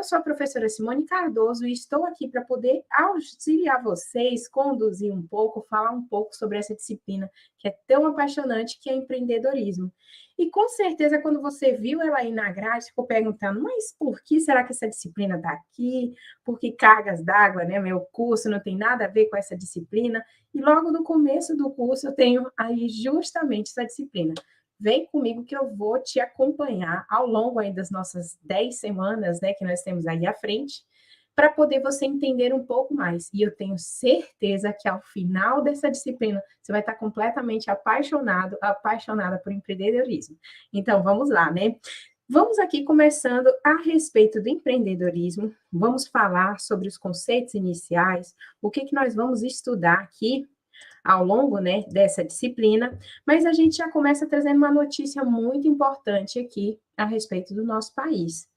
Eu sou a professora Simone Cardoso e estou aqui para poder auxiliar vocês, conduzir um pouco, falar um pouco sobre essa disciplina que é tão apaixonante, que é empreendedorismo. E com certeza, quando você viu ela aí na grade, ficou perguntando, mas por que será que essa disciplina está aqui? Por que cargas d'água, né? Meu curso não tem nada a ver com essa disciplina. E logo no começo do curso eu tenho aí justamente essa disciplina. Vem comigo que eu vou te acompanhar ao longo aí das nossas 10 semanas, né, que nós temos aí à frente, para poder você entender um pouco mais. E eu tenho certeza que ao final dessa disciplina você vai estar completamente apaixonado, apaixonada por empreendedorismo. Então, vamos lá, né? Vamos aqui começando a respeito do empreendedorismo. Vamos falar sobre os conceitos iniciais, o que nós vamos estudar aqui ao longo, né, dessa disciplina, mas a gente já começa trazendo uma notícia muito importante aqui a respeito do nosso país.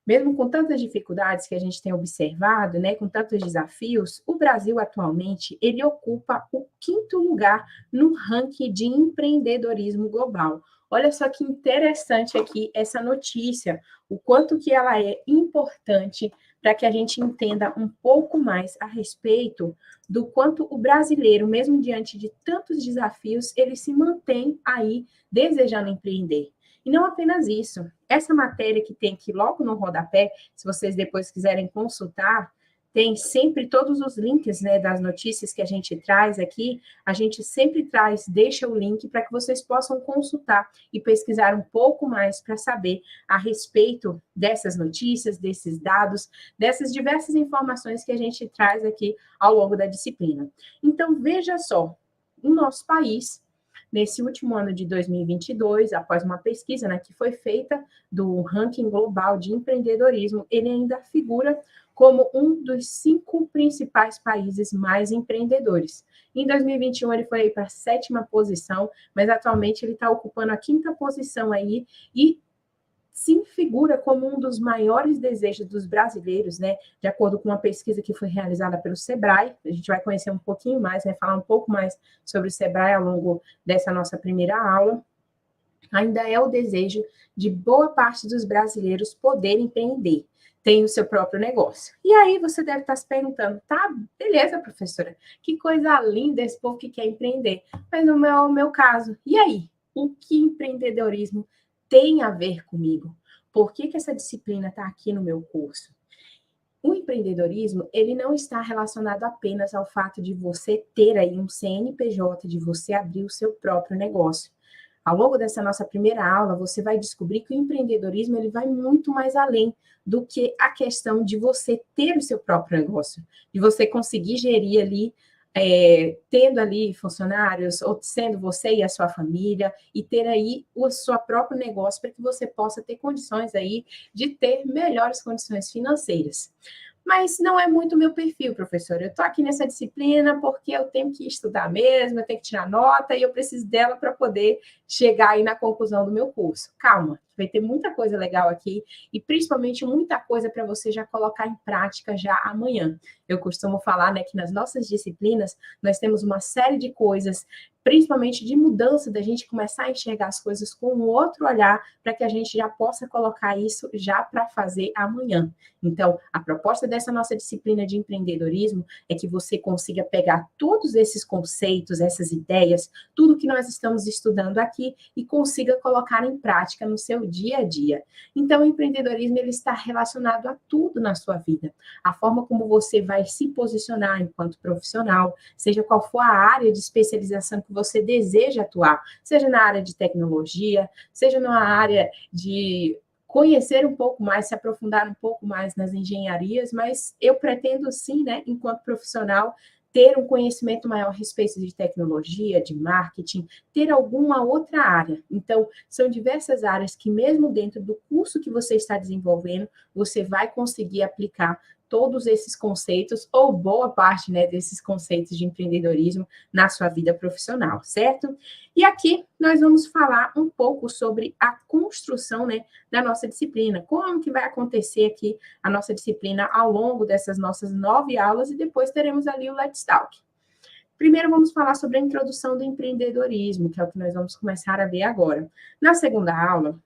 Mesmo com tantas dificuldades que a gente tem observado, né, com tantos desafios, o Brasil atualmente ele ocupa o 5º lugar no ranking de empreendedorismo global. Olha só que interessante aqui essa notícia, o quanto que ela é importante para que a gente entenda um pouco mais a respeito do quanto o brasileiro, mesmo diante de tantos desafios, ele se mantém aí desejando empreender. E não apenas isso, essa matéria que tem aqui logo no rodapé, se vocês depois quiserem consultar, tem sempre todos os links, né, das notícias que a gente traz aqui, a gente sempre traz, deixa o link para que vocês possam consultar e pesquisar um pouco mais para saber a respeito dessas notícias, desses dados, dessas diversas informações que a gente traz aqui ao longo da disciplina. Então, veja só, o nosso país, nesse último ano de 2022, após uma pesquisa, né, que foi feita do ranking global de empreendedorismo, ele ainda figura como um dos 5 principais países mais empreendedores. Em 2021 ele foi para a 7ª posição, mas atualmente ele está ocupando a 5ª posição aí e sim figura como um dos maiores desejos dos brasileiros, né? De acordo com uma pesquisa que foi realizada pelo Sebrae, a gente vai conhecer um pouquinho mais, né? Falar um pouco mais sobre o Sebrae ao longo dessa nossa primeira aula. Ainda é o desejo de boa parte dos brasileiros poderem empreender, tem o seu próprio negócio. E aí você deve estar se perguntando, tá, beleza, professora, que coisa linda esse povo que quer empreender. Mas no meu caso, e aí? O que empreendedorismo tem a ver comigo? Por que essa disciplina está aqui no meu curso? O empreendedorismo, ele não está relacionado apenas ao fato de você ter aí um CNPJ, de você abrir o seu próprio negócio. Ao longo dessa nossa primeira aula, você vai descobrir que o empreendedorismo ele vai muito mais além do que a questão de você ter o seu próprio negócio, de você conseguir gerir ali, tendo ali funcionários, ou sendo você e a sua família, e ter aí o seu próprio negócio para que você possa ter condições aí de ter melhores condições financeiras. Mas não é muito meu perfil, professora. Eu estou aqui nessa disciplina porque eu tenho que estudar mesmo, eu tenho que tirar nota e eu preciso dela para poder chegar aí na conclusão do meu curso. Calma, vai ter muita coisa legal aqui e principalmente muita coisa para você já colocar em prática já amanhã. Eu costumo falar, né, que nas nossas disciplinas nós temos uma série de coisas, principalmente de mudança, da gente começar a enxergar as coisas com um outro olhar, para que a gente já possa colocar isso já para fazer amanhã. Então, a proposta dessa nossa disciplina de empreendedorismo é que você consiga pegar todos esses conceitos, essas ideias, tudo que nós estamos estudando aqui e consiga colocar em prática no seu dia a dia. Então, o empreendedorismo ele está relacionado a tudo na sua vida. A forma como você vai se posicionar enquanto profissional, seja qual for a área de especialização que você deseja atuar, seja na área de tecnologia, seja na área de conhecer um pouco mais, se aprofundar um pouco mais nas engenharias, mas eu pretendo sim, né, enquanto profissional, ter um conhecimento maior a respeito de tecnologia, de marketing, ter alguma outra área. Então, são diversas áreas que mesmo dentro do curso que você está desenvolvendo, você vai conseguir aplicar todos esses conceitos, ou boa parte, né, desses conceitos de empreendedorismo na sua vida profissional, certo? E aqui nós vamos falar um pouco sobre a construção, né, da nossa disciplina, como que vai acontecer aqui a nossa disciplina ao longo dessas nossas 9 aulas, e depois teremos ali o Let's Talk. Primeiro vamos falar sobre a introdução do empreendedorismo, que é o que nós vamos começar a ver agora. Na segunda aula,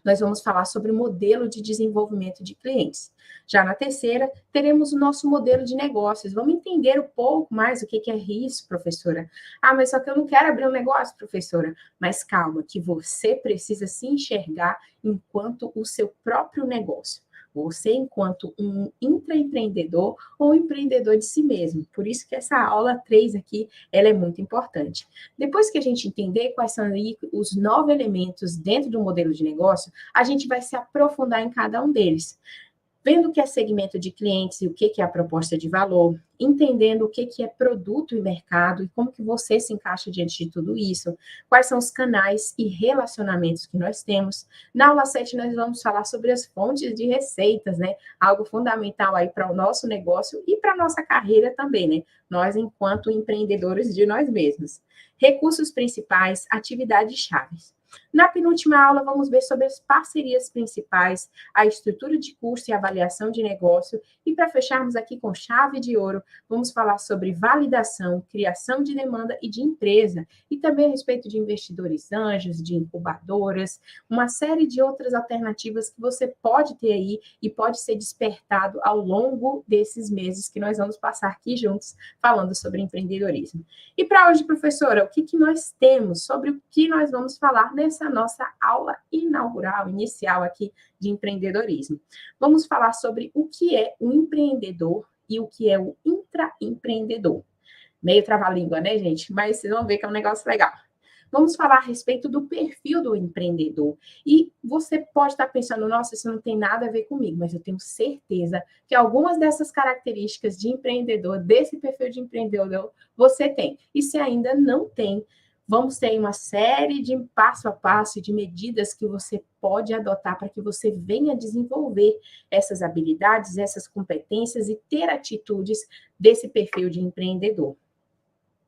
nós vamos falar sobre o modelo de desenvolvimento de clientes. Já na terceira, teremos o nosso modelo de negócios. Vamos entender um pouco mais o que é isso, professora. Ah, mas só que eu não quero abrir um negócio, professora. Mas calma, que você precisa se enxergar enquanto o seu próprio negócio. Você enquanto um intraempreendedor ou empreendedor de si mesmo. Por isso que essa aula 3 aqui, ela é muito importante. Depois que a gente entender quais são aí os 9 elementos dentro do modelo de negócio, a gente vai se aprofundar em cada um deles. Vendo o que é segmento de clientes e o que é a proposta de valor, entendendo o que é produto e mercado e como que você se encaixa diante de tudo isso, quais são os canais e relacionamentos que nós temos. Na aula 7, nós vamos falar sobre as fontes de receitas, né? Algo fundamental aí para o nosso negócio e para a nossa carreira também, né? Nós, enquanto empreendedores de nós mesmos. Recursos principais, atividades chaves. Na penúltima aula, vamos ver sobre as parcerias principais, a estrutura de custo e avaliação de negócio. E para fecharmos aqui com chave de ouro, vamos falar sobre validação, criação de demanda e de empresa. E também a respeito de investidores anjos, de incubadoras, uma série de outras alternativas que você pode ter aí e pode ser despertado ao longo desses meses que nós vamos passar aqui juntos falando sobre empreendedorismo. E para hoje, professora, o que nós temos sobre o que nós vamos falar nessa nossa aula inaugural, inicial aqui de empreendedorismo? Vamos falar sobre o que é o empreendedor e o que é o intraempreendedor. Meio trava-língua, né, gente? Mas vocês vão ver que é um negócio legal. Vamos falar a respeito do perfil do empreendedor. E você pode estar pensando, nossa, isso não tem nada a ver comigo, mas eu tenho certeza que algumas dessas características de empreendedor, desse perfil de empreendedor, você tem. E se ainda não tem, vamos ter uma série de passo a passo de medidas que você pode adotar para que você venha desenvolver essas habilidades, essas competências e ter atitudes desse perfil de empreendedor.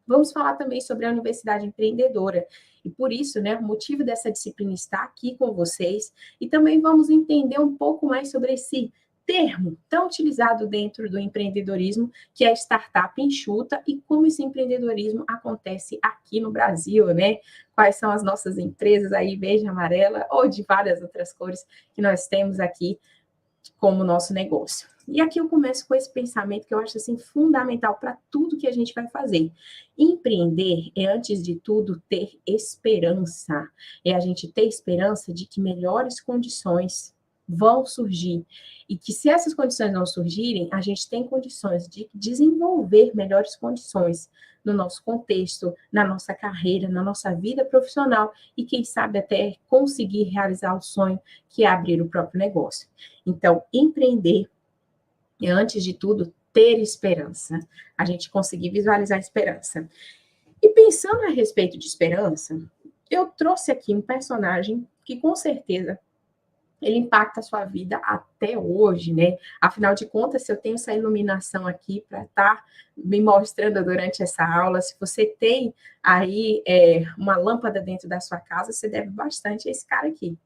Vamos falar também sobre a Universidade Empreendedora. E por isso, né, o motivo dessa disciplina estar aqui com vocês. E também vamos entender um pouco mais sobre esse termo tão utilizado dentro do empreendedorismo, que é a startup enxuta, e como esse empreendedorismo acontece aqui no Brasil, né? Quais são as nossas empresas aí, verde, amarela, ou de várias outras cores que nós temos aqui como nosso negócio. E aqui eu começo com esse pensamento que eu acho assim fundamental para tudo que a gente vai fazer. Empreender é, antes de tudo, ter esperança. É a gente ter esperança de que melhores condições vão surgir. E que se essas condições não surgirem, a gente tem condições de desenvolver melhores condições no nosso contexto, na nossa carreira, na nossa vida profissional e, quem sabe, até conseguir realizar o sonho que é abrir o próprio negócio. Então, empreender é, antes de tudo, ter esperança. A gente conseguir visualizar a esperança. E pensando a respeito de esperança, eu trouxe aqui um personagem que, com certeza, ele impacta a sua vida até hoje, né? Afinal de contas, se eu tenho essa iluminação aqui para estar me mostrando durante essa aula, se você tem aí uma lâmpada dentro da sua casa, você deve bastante a esse cara aqui.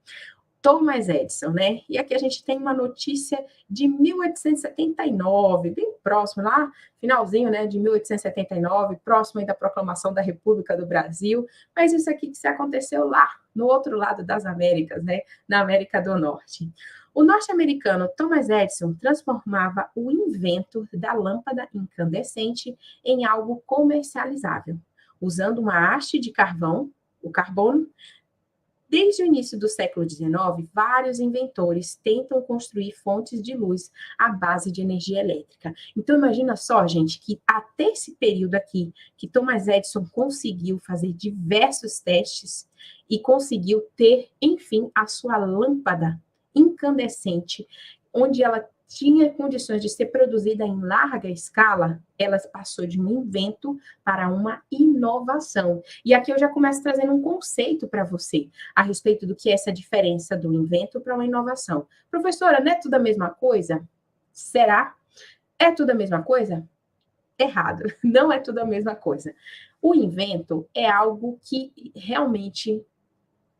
Thomas Edison, né? E aqui a gente tem uma notícia de 1879, bem próximo, lá, finalzinho, né, de 1879, próximo aí da proclamação da República do Brasil, mas isso aqui que se aconteceu lá, no outro lado das Américas, né, na América do Norte. O norte-americano Thomas Edison transformava o invento da lâmpada incandescente em algo comercializável, usando uma haste de carvão, o carbono. Desde o início do século XIX, vários inventores tentam construir fontes de luz à base de energia elétrica. Então, imagina só, gente, que até esse período aqui, que Thomas Edison conseguiu fazer diversos testes e conseguiu ter, enfim, a sua lâmpada incandescente, onde ela tinha condições de ser produzida em larga escala, ela passou de um invento para uma inovação. E aqui eu já começo trazendo um conceito para você a respeito do que é essa diferença do invento para uma inovação. Professora, não é tudo a mesma coisa? Será? É tudo a mesma coisa? Errado, não é tudo a mesma coisa. O invento é algo que realmente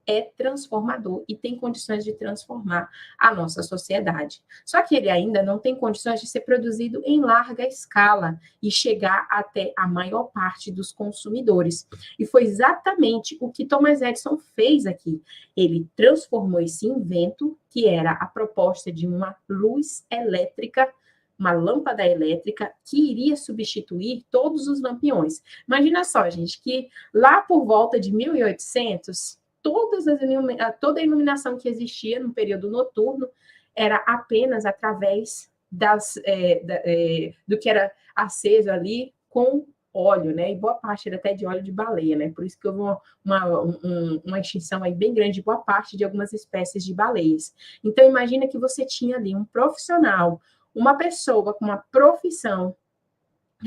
é transformador e tem condições de transformar a nossa sociedade. Só que ele ainda não tem condições de ser produzido em larga escala e chegar até a maior parte dos consumidores. E foi exatamente o que Thomas Edison fez aqui. Ele transformou esse invento, que era a proposta de uma luz elétrica, uma lâmpada elétrica que iria substituir todos os lampiões. Imagina só, gente, que lá por volta de 1800, toda a iluminação que existia no período noturno era apenas através do que era aceso ali com óleo, né? E boa parte era até de óleo de baleia, né? Por isso que houve uma extinção aí bem grande de boa parte de algumas espécies de baleias. Então, imagina que você tinha ali um profissional, uma pessoa com uma profissão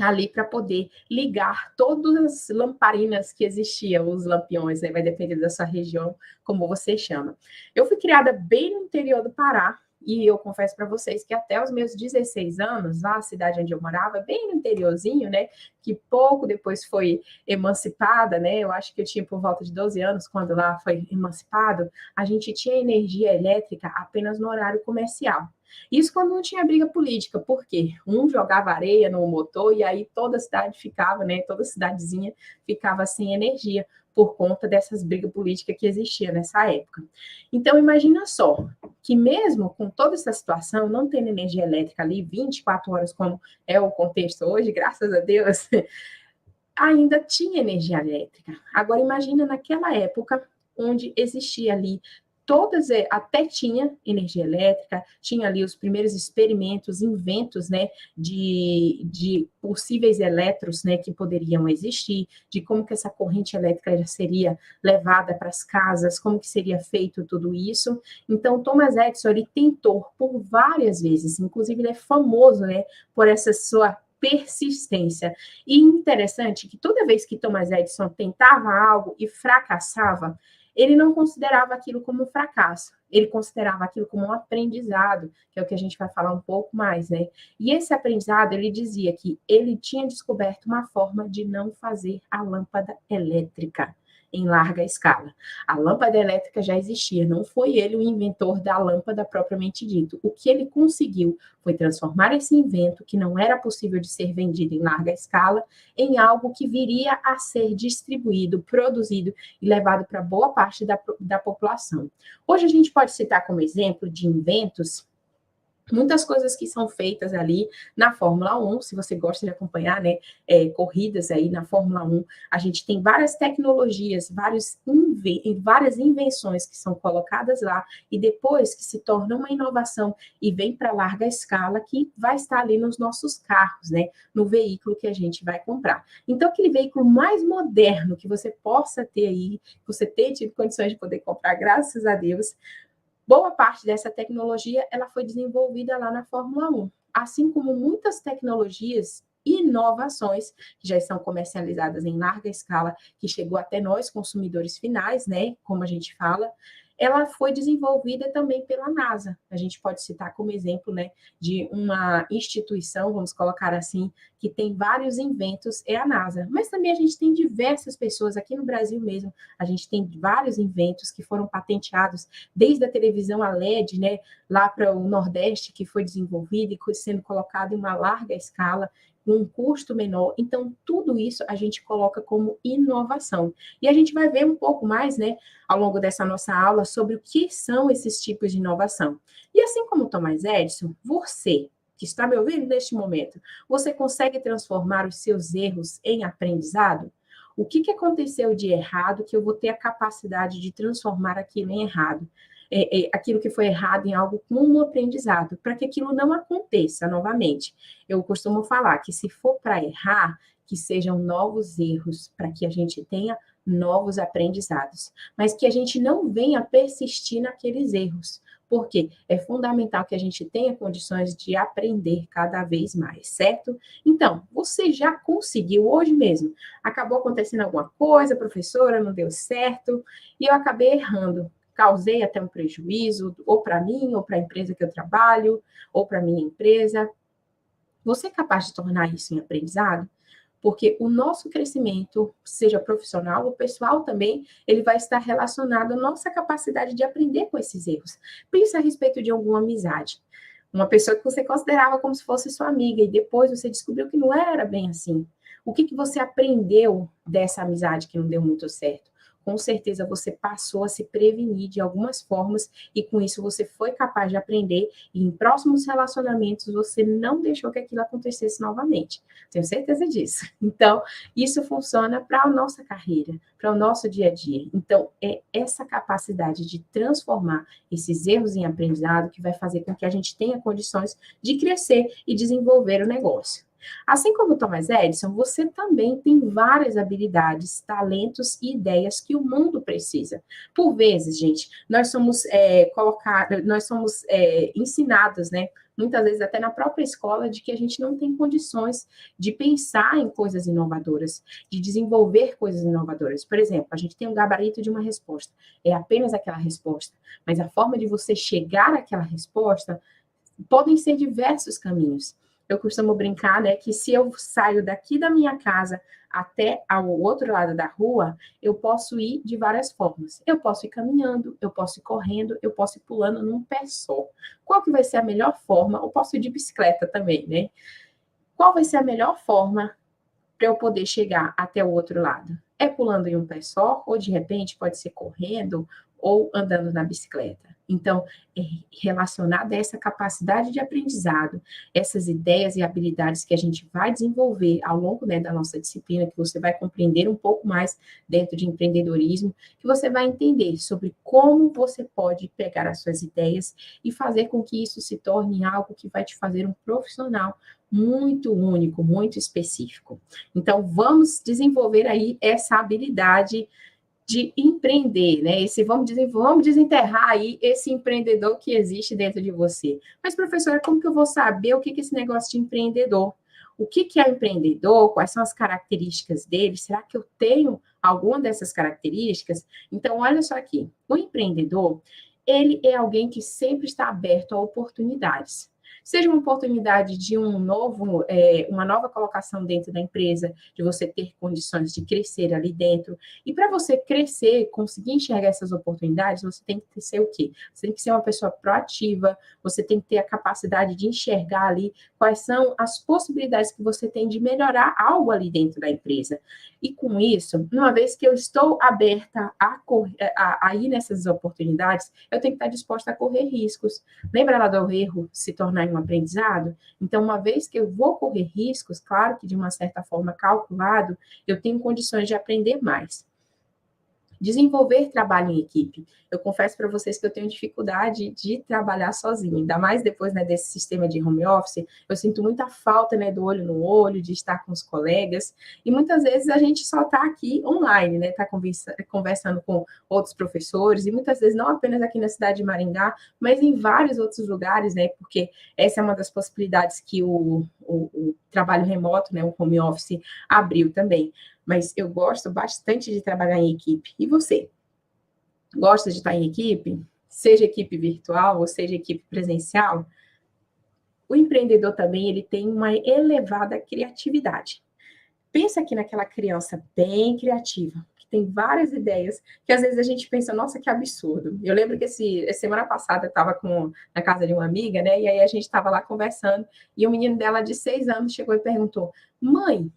ali para poder ligar todas as lamparinas que existiam, os lampiões, né? Vai depender da sua região, como você chama. Eu fui criada bem no interior do Pará, e eu confesso para vocês que até os meus 16 anos, lá, a cidade onde eu morava, bem no interiorzinho, né? Que pouco depois foi emancipada, né? Eu acho que eu tinha por volta de 12 anos quando lá foi emancipado. A gente tinha energia elétrica apenas no horário comercial. Isso quando não tinha briga política, porque um jogava areia no motor e aí toda a cidade ficava, né? Toda a cidadezinha ficava sem energia por conta dessas brigas políticas que existiam nessa época. Então, imagina só, que mesmo com toda essa situação, não tendo energia elétrica ali 24 horas, como é o contexto hoje, graças a Deus, ainda tinha energia elétrica. Agora, imagina naquela época, onde existia ali até tinha energia elétrica, tinha ali os primeiros experimentos, inventos, né, de possíveis elétrons, né, que poderiam existir, de como que essa corrente elétrica já seria levada para as casas, como que seria feito tudo isso. Então, Thomas Edison, ele tentou por várias vezes, inclusive ele é famoso, né, por essa sua persistência. E interessante que toda vez que Thomas Edison tentava algo e fracassava, ele não considerava aquilo como um fracasso, ele considerava aquilo como um aprendizado, que é o que a gente vai falar um pouco mais, né? E esse aprendizado, ele dizia que ele tinha descoberto uma forma de não fazer a lâmpada elétrica em larga escala. A lâmpada elétrica já existia, não foi ele o inventor da lâmpada propriamente dito. O que ele conseguiu foi transformar esse invento, que não era possível de ser vendido em larga escala, em algo que viria a ser distribuído, produzido e levado para boa parte da população. Hoje a gente pode citar como exemplo de inventos muitas coisas que são feitas ali na Fórmula 1, se você gosta de acompanhar, né, corridas aí na Fórmula 1, a gente tem várias tecnologias, várias invenções que são colocadas lá e depois que se torna uma inovação e vem para larga escala que vai estar ali nos nossos carros, né, no veículo que a gente vai comprar. Então, aquele veículo mais moderno que você possa ter aí, que você tenha tido condições de poder comprar, graças a Deus, boa parte dessa tecnologia ela foi desenvolvida lá na Fórmula 1, assim como muitas tecnologias e inovações que já estão comercializadas em larga escala, que chegou até nós, consumidores finais, né, como a gente fala, ela foi desenvolvida também pela NASA. A gente pode citar como exemplo, né, de uma instituição, vamos colocar assim, que tem vários inventos, é a NASA. Mas também a gente tem diversas pessoas aqui no Brasil mesmo, a gente tem vários inventos que foram patenteados, desde a televisão a LED, né, lá para o Nordeste, que foi desenvolvida e sendo colocado em uma larga escala, com um custo menor. Então, tudo isso a gente coloca como inovação. E a gente vai ver um pouco mais, né, ao longo dessa nossa aula, sobre o que são esses tipos de inovação. E assim como Thomas Edison, você que está me ouvindo neste momento, você consegue transformar os seus erros em aprendizado? O que aconteceu de errado que eu vou ter a capacidade de transformar aquilo em errado? Aquilo que foi errado em algo como um aprendizado, para que aquilo não aconteça novamente. Eu costumo falar que se for para errar, que sejam novos erros, para que a gente tenha novos aprendizados, mas que a gente não venha persistir naqueles erros, porque é fundamental que a gente tenha condições de aprender cada vez mais, certo? Então, você já conseguiu hoje mesmo? Acabou acontecendo alguma coisa, professora, não deu certo, e eu acabei errando. Causei até um prejuízo, ou para mim, ou para a empresa que eu trabalho, ou para a minha empresa. Você é capaz de tornar isso em aprendizado? porque o nosso crescimento, seja profissional ou pessoal também, ele vai estar relacionado à nossa capacidade de aprender com esses erros. Pensa a respeito de alguma amizade. Uma pessoa que você considerava como se fosse sua amiga e depois você descobriu que não era bem assim. O que você aprendeu dessa amizade que não deu muito certo? Com certeza você passou a se prevenir de algumas formas e com isso você foi capaz de aprender e em próximos relacionamentos você não deixou que aquilo acontecesse novamente. Tenho certeza disso. Então, isso funciona para a nossa carreira, para o nosso dia a dia. Então, é essa capacidade de transformar esses erros em aprendizado que vai fazer com que a gente tenha condições de crescer e desenvolver o negócio. Assim como Thomas Edison, você também tem várias habilidades, talentos e ideias que o mundo precisa. Por vezes, gente, nós somos ensinados, né? Muitas vezes até na própria escola, de que a gente não tem condições de pensar em coisas inovadoras, de desenvolver coisas inovadoras. Por exemplo, a gente tem um gabarito de uma resposta, é apenas aquela resposta, mas a forma de você chegar àquela resposta podem ser diversos caminhos. Eu costumo brincar, né, que se eu saio daqui da minha casa até ao outro lado da rua, eu posso ir de várias formas. Eu posso ir caminhando, eu posso ir correndo, eu posso ir pulando num pé só. Qual que vai ser a melhor forma? Eu posso ir de bicicleta também, né? Qual vai ser a melhor forma para eu poder chegar até o outro lado? É pulando em um pé só, ou de repente pode ser correndo ou andando na bicicleta. Então, é relacionado a essa capacidade de aprendizado, essas ideias e habilidades que a gente vai desenvolver ao longo, né, da nossa disciplina, que você vai compreender um pouco mais dentro de empreendedorismo, que você vai entender sobre como você pode pegar as suas ideias e fazer com que isso se torne algo que vai te fazer um profissional muito único, muito específico. Então, vamos desenvolver aí essa habilidade de empreender, né? Vamos desenterrar aí esse empreendedor que existe dentro de você. Mas, professora, como que eu vou saber o que é esse negócio de empreendedor? O que é empreendedor? Quais são as características dele? Será que eu tenho alguma dessas características? Então, olha só aqui. O empreendedor, ele é alguém que sempre está aberto a oportunidades. Seja uma oportunidade de uma nova colocação dentro da empresa, de você ter condições de crescer ali dentro. E para você crescer, conseguir enxergar essas oportunidades, você tem que ser o quê? Você tem que ser uma pessoa proativa, você tem que ter a capacidade de enxergar ali quais são as possibilidades que você tem de melhorar algo ali dentro da empresa. E com isso, uma vez que eu estou aberta a ir nessas oportunidades, eu tenho que estar disposta a correr riscos. Lembra lá do erro se tornar um aprendizado? Então, uma vez que eu vou correr riscos, claro que de uma certa forma calculado, eu tenho condições de aprender mais. Desenvolver trabalho em equipe. Eu confesso para vocês que eu tenho dificuldade de trabalhar sozinha, ainda mais depois, né, desse sistema de home office. Eu sinto muita falta, né, do olho no olho, de estar com os colegas. E muitas vezes a gente só está aqui online, né, está conversando com outros professores, e muitas vezes não apenas aqui na cidade de Maringá, mas em vários outros lugares, né, porque essa é uma das possibilidades que o trabalho remoto, né, o home office abriu também. Mas eu gosto bastante de trabalhar em equipe. E você? Gosta de estar em equipe? Seja equipe virtual ou seja equipe presencial? O empreendedor também, ele tem uma elevada criatividade. Pensa aqui naquela criança bem criativa, que tem várias ideias, que às vezes a gente pensa, nossa, que absurdo. Eu lembro que semana passada eu estava na casa de uma amiga, né? E aí a gente estava lá conversando, e o menino dela de 6 anos chegou e perguntou: mãe,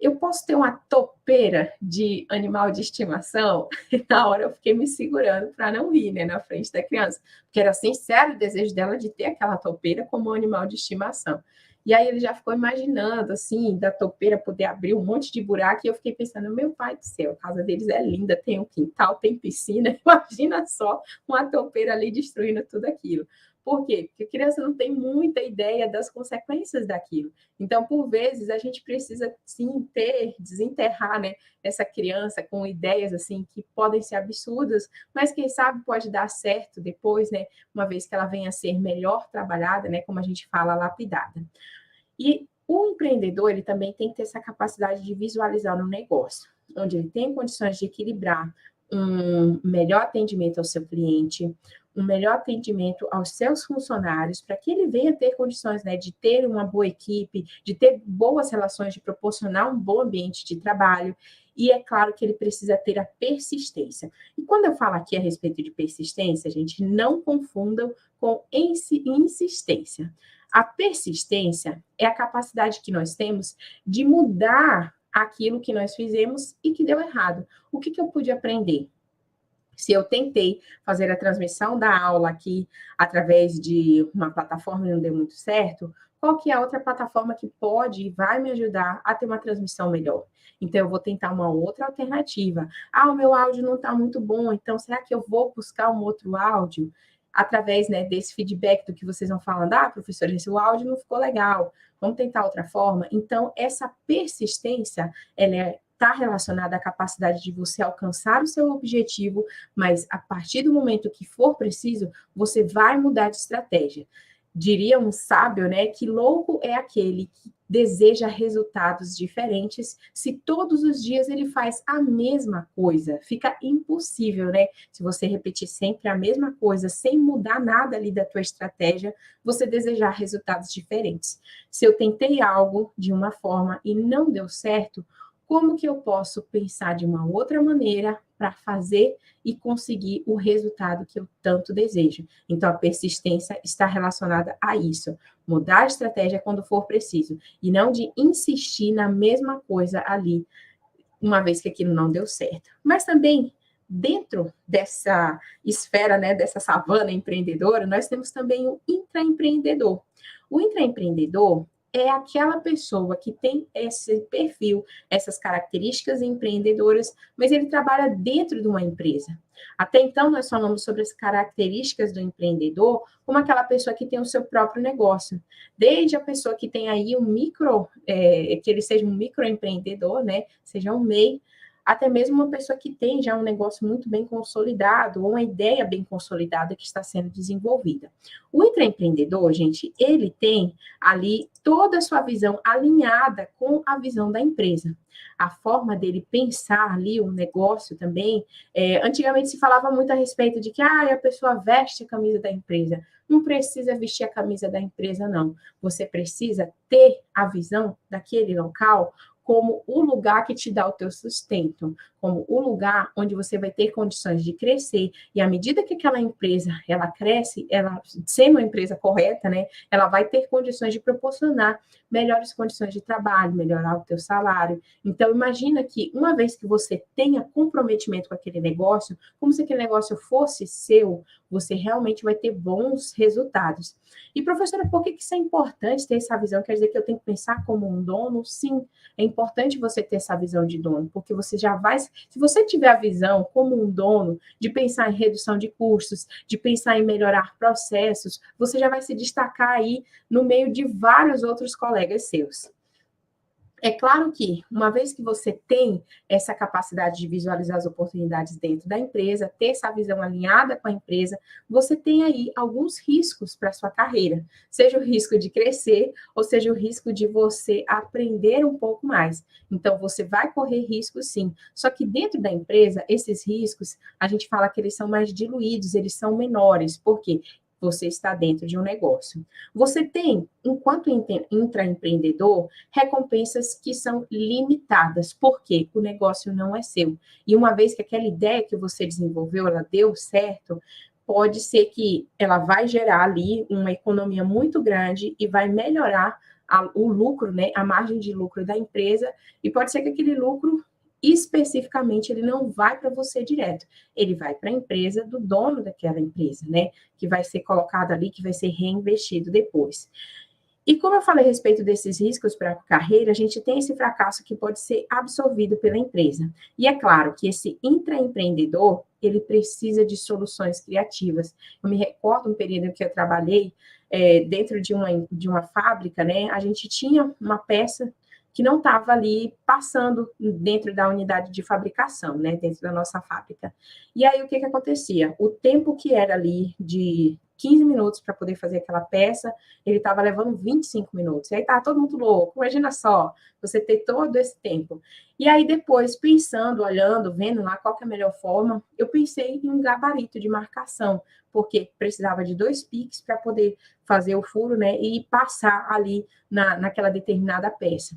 eu posso ter uma topeira de animal de estimação? E na hora eu fiquei me segurando para não rir, né, na frente da criança, porque era sincero o desejo dela de ter aquela topeira como um animal de estimação. E aí ele já ficou imaginando, assim, da topeira poder abrir um monte de buraco, e eu fiquei pensando, meu pai do céu, a casa deles é linda, tem um quintal, tem piscina, imagina só uma topeira ali destruindo tudo aquilo. Por quê? Porque a criança não tem muita ideia das consequências daquilo. Então, por vezes, a gente precisa, sim, desenterrar, né, essa criança com ideias, assim, que podem ser absurdas, mas quem sabe pode dar certo depois, né, uma vez que ela venha a ser melhor trabalhada, né, como a gente fala, lapidada. E o empreendedor, ele também tem que ter essa capacidade de visualizar no negócio, onde ele tem condições de equilibrar um melhor atendimento ao seu cliente, um melhor atendimento aos seus funcionários, para que ele venha ter condições, né, de ter uma boa equipe, de ter boas relações, de proporcionar um bom ambiente de trabalho. E é claro que ele precisa ter a persistência. E quando eu falo aqui a respeito de persistência, gente, não confundam com insistência. A persistência é a capacidade que nós temos de mudar aquilo que nós fizemos e que deu errado. O que eu pude aprender? Se eu tentei fazer a transmissão da aula aqui através de uma plataforma e não deu muito certo, qual que é a outra plataforma que pode e vai me ajudar a ter uma transmissão melhor? Então, eu vou tentar uma outra alternativa. Ah, o meu áudio não está muito bom, então será que eu vou buscar um outro áudio? Através, né, desse feedback do que vocês vão falando, ah, professor, esse áudio não ficou legal, vamos tentar outra forma? Então, essa persistência, ela está relacionada à capacidade de você alcançar o seu objetivo, mas a partir do momento que for preciso, você vai mudar de estratégia. Diria um sábio, né, que louco é aquele que deseja resultados diferentes se todos os dias ele faz a mesma coisa. Fica impossível, né? Se você repetir sempre a mesma coisa, sem mudar nada ali da tua estratégia, você desejar resultados diferentes. Se eu tentei algo de uma forma e não deu certo, como que eu posso pensar de uma outra maneira para fazer e conseguir o resultado que eu tanto desejo? Então, a persistência está relacionada a isso. Mudar a estratégia quando for preciso. E não de insistir na mesma coisa ali, uma vez que aquilo não deu certo. Mas também, dentro dessa esfera, né, dessa savana empreendedora, nós temos também o intraempreendedor. O intraempreendedor é aquela pessoa que tem esse perfil, essas características empreendedoras, mas ele trabalha dentro de uma empresa. Até então, nós falamos sobre as características do empreendedor como aquela pessoa que tem o seu próprio negócio. Desde a pessoa que tem aí um que ele seja um microempreendedor, né? Seja um MEI, até mesmo uma pessoa que tem já um negócio muito bem consolidado, ou uma ideia bem consolidada que está sendo desenvolvida. O intraempreendedor, gente, ele tem ali toda a sua visão alinhada com a visão da empresa. A forma dele pensar ali o negócio também, antigamente se falava muito a respeito de que a pessoa veste a camisa da empresa. Não precisa vestir a camisa da empresa, não. Você precisa ter a visão daquele local como o lugar que te dá o teu sustento, como o lugar onde você vai ter condições de crescer, e à medida que aquela empresa, ela cresce, ela sendo uma empresa correta, né, ela vai ter condições de proporcionar melhores condições de trabalho, melhorar o teu salário. Então, imagina que uma vez que você tenha comprometimento com aquele negócio, como se aquele negócio fosse seu, você realmente vai ter bons resultados. E, professora, por que isso é importante ter essa visão? Quer dizer que eu tenho que pensar como um dono? Sim, é importante você ter essa visão de dono, porque você já vai... Se você tiver a visão como um dono de pensar em redução de custos, de pensar em melhorar processos, você já vai se destacar aí no meio de vários outros colegas seus. É claro que, uma vez que você tem essa capacidade de visualizar as oportunidades dentro da empresa, ter essa visão alinhada com a empresa, você tem aí alguns riscos para a sua carreira. Seja o risco de crescer, ou seja o risco de você aprender um pouco mais. Então, você vai correr riscos, sim. Só que dentro da empresa, esses riscos, a gente fala que eles são mais diluídos, eles são menores. Por quê? Você está dentro de um negócio. Você tem, enquanto intraempreendedor, recompensas que são limitadas, porque o negócio não é seu. E uma vez que aquela ideia que você desenvolveu, ela deu certo, pode ser que ela vai gerar ali uma economia muito grande e vai melhorar o lucro, né, a margem de lucro da empresa, e pode ser que aquele lucro especificamente ele não vai para você direto, ele vai para a empresa do dono daquela empresa, né? Que vai ser colocado ali, que vai ser reinvestido depois. E como eu falei a respeito desses riscos para a carreira, a gente tem esse fracasso que pode ser absorvido pela empresa. E é claro que esse intraempreendedor, ele precisa de soluções criativas. Eu me recordo um período em que eu trabalhei dentro de uma fábrica, né? A gente tinha uma peça que não estava ali passando dentro da unidade de fabricação, né, dentro da nossa fábrica. E aí, o que acontecia? O tempo que era ali 15 minutos para poder fazer aquela peça, ele estava levando 25 minutos. E aí estava todo mundo louco. Imagina só, você ter todo esse tempo. E aí depois, pensando, olhando, vendo lá qual que é a melhor forma, eu pensei em um gabarito de marcação, porque precisava de 2 piques para poder fazer o furo, né, e passar ali naquela determinada peça.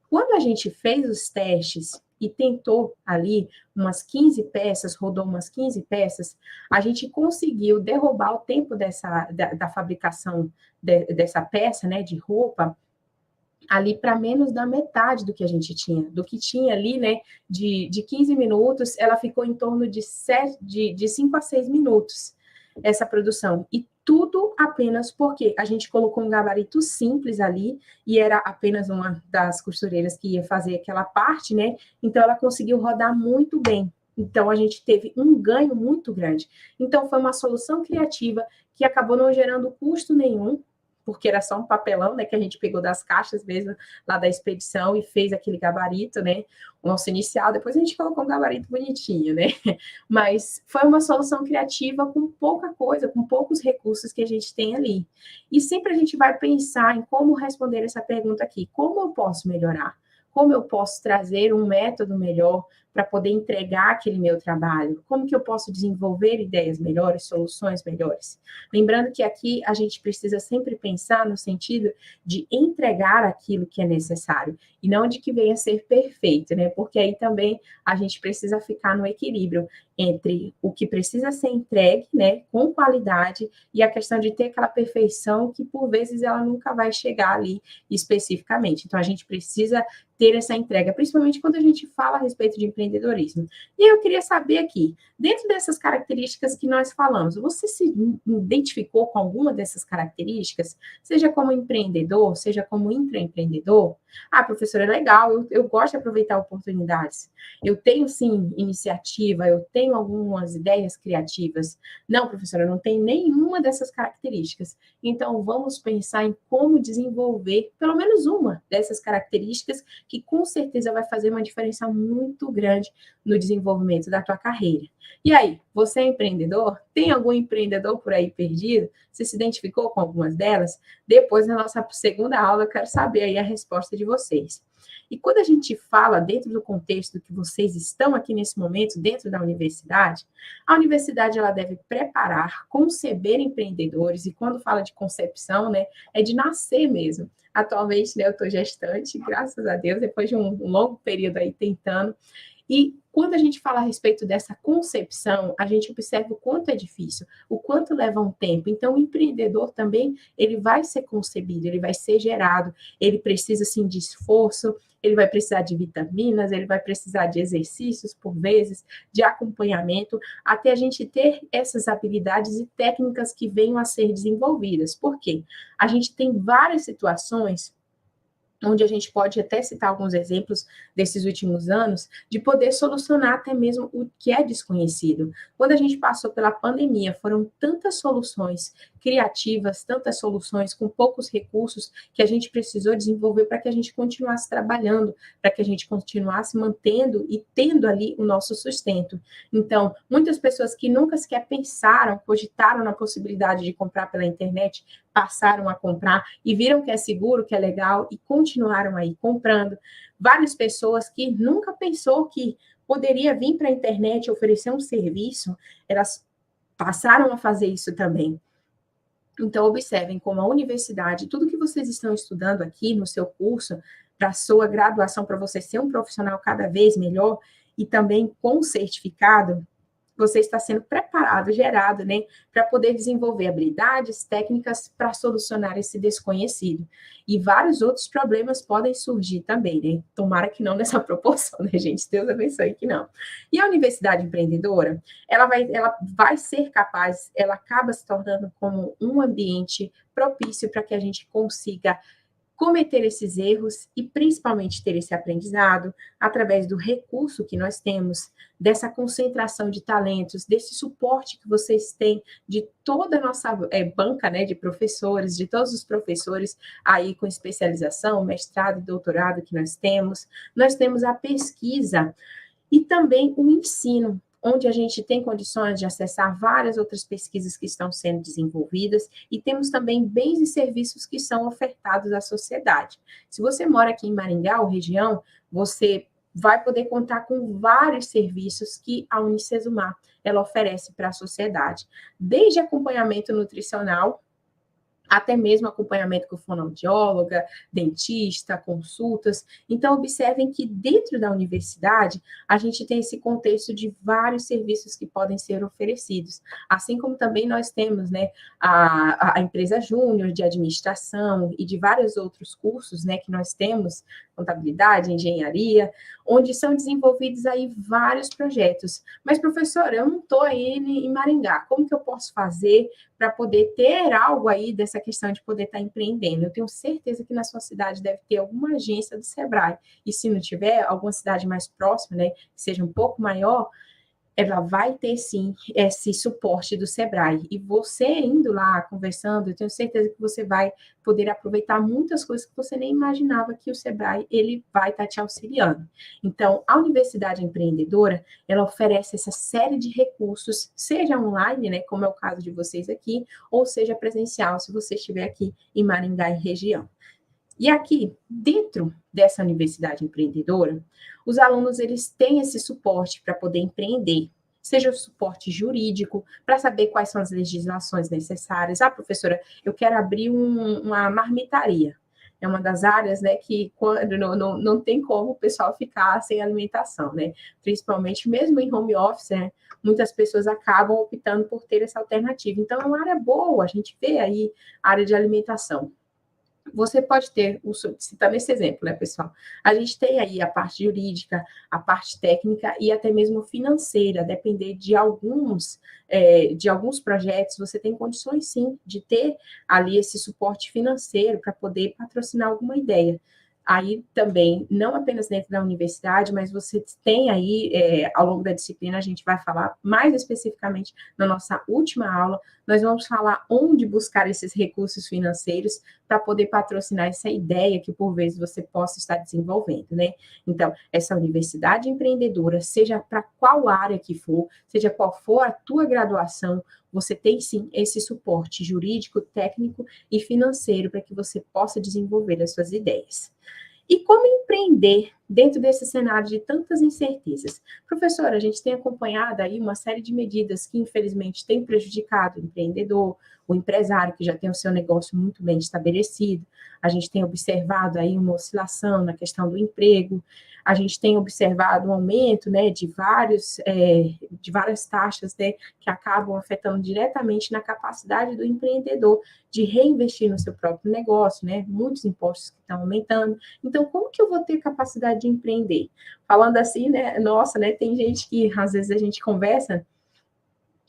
Quando a gente fez os testes e tentou ali umas 15 peças, rodou umas 15 peças, a gente conseguiu derrubar o tempo da fabricação dessa peça, né, de roupa, ali para menos da metade do que a gente tinha. Do que tinha ali, né, de 15 minutos, ela ficou em torno de 5 a 6 minutos, essa produção. E tudo apenas porque a gente colocou um gabarito simples ali, e era apenas uma das costureiras que ia fazer aquela parte, né? Então, ela conseguiu rodar muito bem. Então, a gente teve um ganho muito grande. Então, foi uma solução criativa que acabou não gerando custo nenhum, porque era só um papelão, né, que a gente pegou das caixas mesmo, lá da expedição, e fez aquele gabarito, né, o nosso inicial, depois a gente colocou um gabarito bonitinho, né, mas foi uma solução criativa com pouca coisa, com poucos recursos que a gente tem ali. E sempre a gente vai pensar em como responder essa pergunta aqui, como eu posso melhorar? Como eu posso trazer um método melhor para poder entregar aquele meu trabalho? Como que eu posso desenvolver ideias melhores, soluções melhores? Lembrando que aqui a gente precisa sempre pensar no sentido de entregar aquilo que é necessário, e não de que venha a ser perfeito, né? Porque aí também a gente precisa ficar no equilíbrio entre o que precisa ser entregue, né, com qualidade, e a questão de ter aquela perfeição que, por vezes, ela nunca vai chegar ali especificamente. Então, a gente precisa ter essa entrega, principalmente quando a gente fala a respeito de empreendedorismo. E eu queria saber aqui, dentro dessas características que nós falamos, você se identificou com alguma dessas características, seja como empreendedor, seja como intraempreendedor? Ah, professora, é legal, eu gosto de aproveitar oportunidades. Eu tenho, sim, iniciativa, eu tenho algumas ideias criativas. Não, professora, eu não tenho nenhuma dessas características. Então, vamos pensar em como desenvolver pelo menos uma dessas características, que com certeza vai fazer uma diferença muito grande no desenvolvimento da tua carreira. E aí, você é empreendedor? Tem algum empreendedor por aí perdido? Você se identificou com algumas delas? Depois, na nossa segunda aula, eu quero saber aí a resposta de vocês. E quando a gente fala dentro do contexto que vocês estão aqui nesse momento, dentro da universidade, a universidade ela deve preparar, conceber empreendedores, e quando fala de concepção, né, é de nascer mesmo. Atualmente, né, eu estou gestante, graças a Deus, depois de um longo período aí tentando. E quando a gente fala a respeito dessa concepção, a gente observa o quanto é difícil, o quanto leva um tempo. Então, o empreendedor também, ele vai ser concebido, ele vai ser gerado, ele precisa, sim, de esforço, ele vai precisar de vitaminas, ele vai precisar de exercícios, por vezes, de acompanhamento, até a gente ter essas habilidades e técnicas que venham a ser desenvolvidas. Por quê? A gente tem várias situações onde a gente pode até citar alguns exemplos desses últimos anos, de poder solucionar até mesmo o que é desconhecido. Quando a gente passou pela pandemia, foram tantas soluções criativas, tantas soluções com poucos recursos, que a gente precisou desenvolver para que a gente continuasse trabalhando, para que a gente continuasse mantendo e tendo ali o nosso sustento. Então, muitas pessoas que nunca sequer pensaram, cogitaram na possibilidade de comprar pela internet, passaram a comprar e viram que é seguro, que é legal, e continuaram aí comprando. Várias pessoas que nunca pensou que poderia vir para a internet oferecer um serviço, elas passaram a fazer isso também. Então, observem como a universidade, tudo que vocês estão estudando aqui no seu curso, para a sua graduação, para você ser um profissional cada vez melhor, e também com certificado, você está sendo preparado, gerado, né, para poder desenvolver habilidades, técnicas para solucionar esse desconhecido. E vários outros problemas podem surgir também, né? Tomara que não nessa proporção, né, gente? Deus abençoe que não. E a universidade empreendedora, ela vai ser capaz, ela acaba se tornando como um ambiente propício para que a gente consiga cometer esses erros e principalmente ter esse aprendizado através do recurso que nós temos, dessa concentração de talentos, desse suporte que vocês têm de toda a nossa banca, né, de professores, de todos os professores aí com especialização, mestrado e doutorado que nós temos a pesquisa e também o ensino, onde a gente tem condições de acessar várias outras pesquisas que estão sendo desenvolvidas e temos também bens e serviços que são ofertados à sociedade. Se você mora aqui em Maringá ou região, você vai poder contar com vários serviços que a Unicesumar ela oferece para a sociedade, desde acompanhamento nutricional, até mesmo acompanhamento com fonoaudióloga, dentista, consultas. Então, observem que dentro da universidade, a gente tem esse contexto de vários serviços que podem ser oferecidos. Assim como também nós temos, né, a empresa júnior de administração e de vários outros cursos, né, que nós temos, contabilidade, engenharia, onde são desenvolvidos aí vários projetos. Mas, professora, eu não estou aí em Maringá, como que eu posso fazer para poder ter algo aí dessa questão de poder estar empreendendo? Eu tenho certeza que na sua cidade deve ter alguma agência do Sebrae, e se não tiver, alguma cidade mais próxima, né, que seja um pouco maior, ela vai ter sim esse suporte do Sebrae. E você indo lá, conversando, eu tenho certeza que você vai poder aproveitar muitas coisas que você nem imaginava que o Sebrae ele vai estar te auxiliando. Então, a Universidade Empreendedora, ela oferece essa série de recursos, seja online, né, como é o caso de vocês aqui, ou seja presencial, se você estiver aqui em Maringá e região. E aqui, dentro dessa universidade empreendedora, os alunos eles têm esse suporte para poder empreender, seja o suporte jurídico, para saber quais são as legislações necessárias. Ah, professora, eu quero abrir uma marmitaria. É uma das áreas, né, que quando não tem como o pessoal ficar sem alimentação, né? Principalmente mesmo em home office, né? Muitas pessoas acabam optando por ter essa alternativa. Então, é uma área boa, a gente vê aí a área de alimentação. Você pode ter, citando esse exemplo, né, pessoal? A gente tem aí a parte jurídica, a parte técnica e até mesmo financeira, depender de alguns projetos, você tem condições sim de ter ali esse suporte financeiro para poder patrocinar alguma ideia. Aí também, não apenas dentro da universidade, mas você tem aí, ao longo da disciplina, a gente vai falar mais especificamente na nossa última aula, nós vamos falar onde buscar esses recursos financeiros para poder patrocinar essa ideia que, por vezes, você possa estar desenvolvendo, né? Então, essa universidade empreendedora, seja para qual área que for, seja qual for a tua graduação, você tem, sim, esse suporte jurídico, técnico e financeiro para que você possa desenvolver as suas ideias. E como empreender dentro desse cenário de tantas incertezas? Professora, a gente tem acompanhado aí uma série de medidas que, infelizmente, têm prejudicado o empreendedor, o empresário que já tem o seu negócio muito bem estabelecido. A gente tem observado aí uma oscilação na questão do emprego. A gente tem observado um aumento, né, de várias taxas, né, que acabam afetando diretamente na capacidade do empreendedor de reinvestir no seu próprio negócio, né? Muitos impostos que estão aumentando. Então, como que eu vou ter capacidade de empreender? Falando assim, né? Nossa, né? Tem gente que às vezes a gente conversa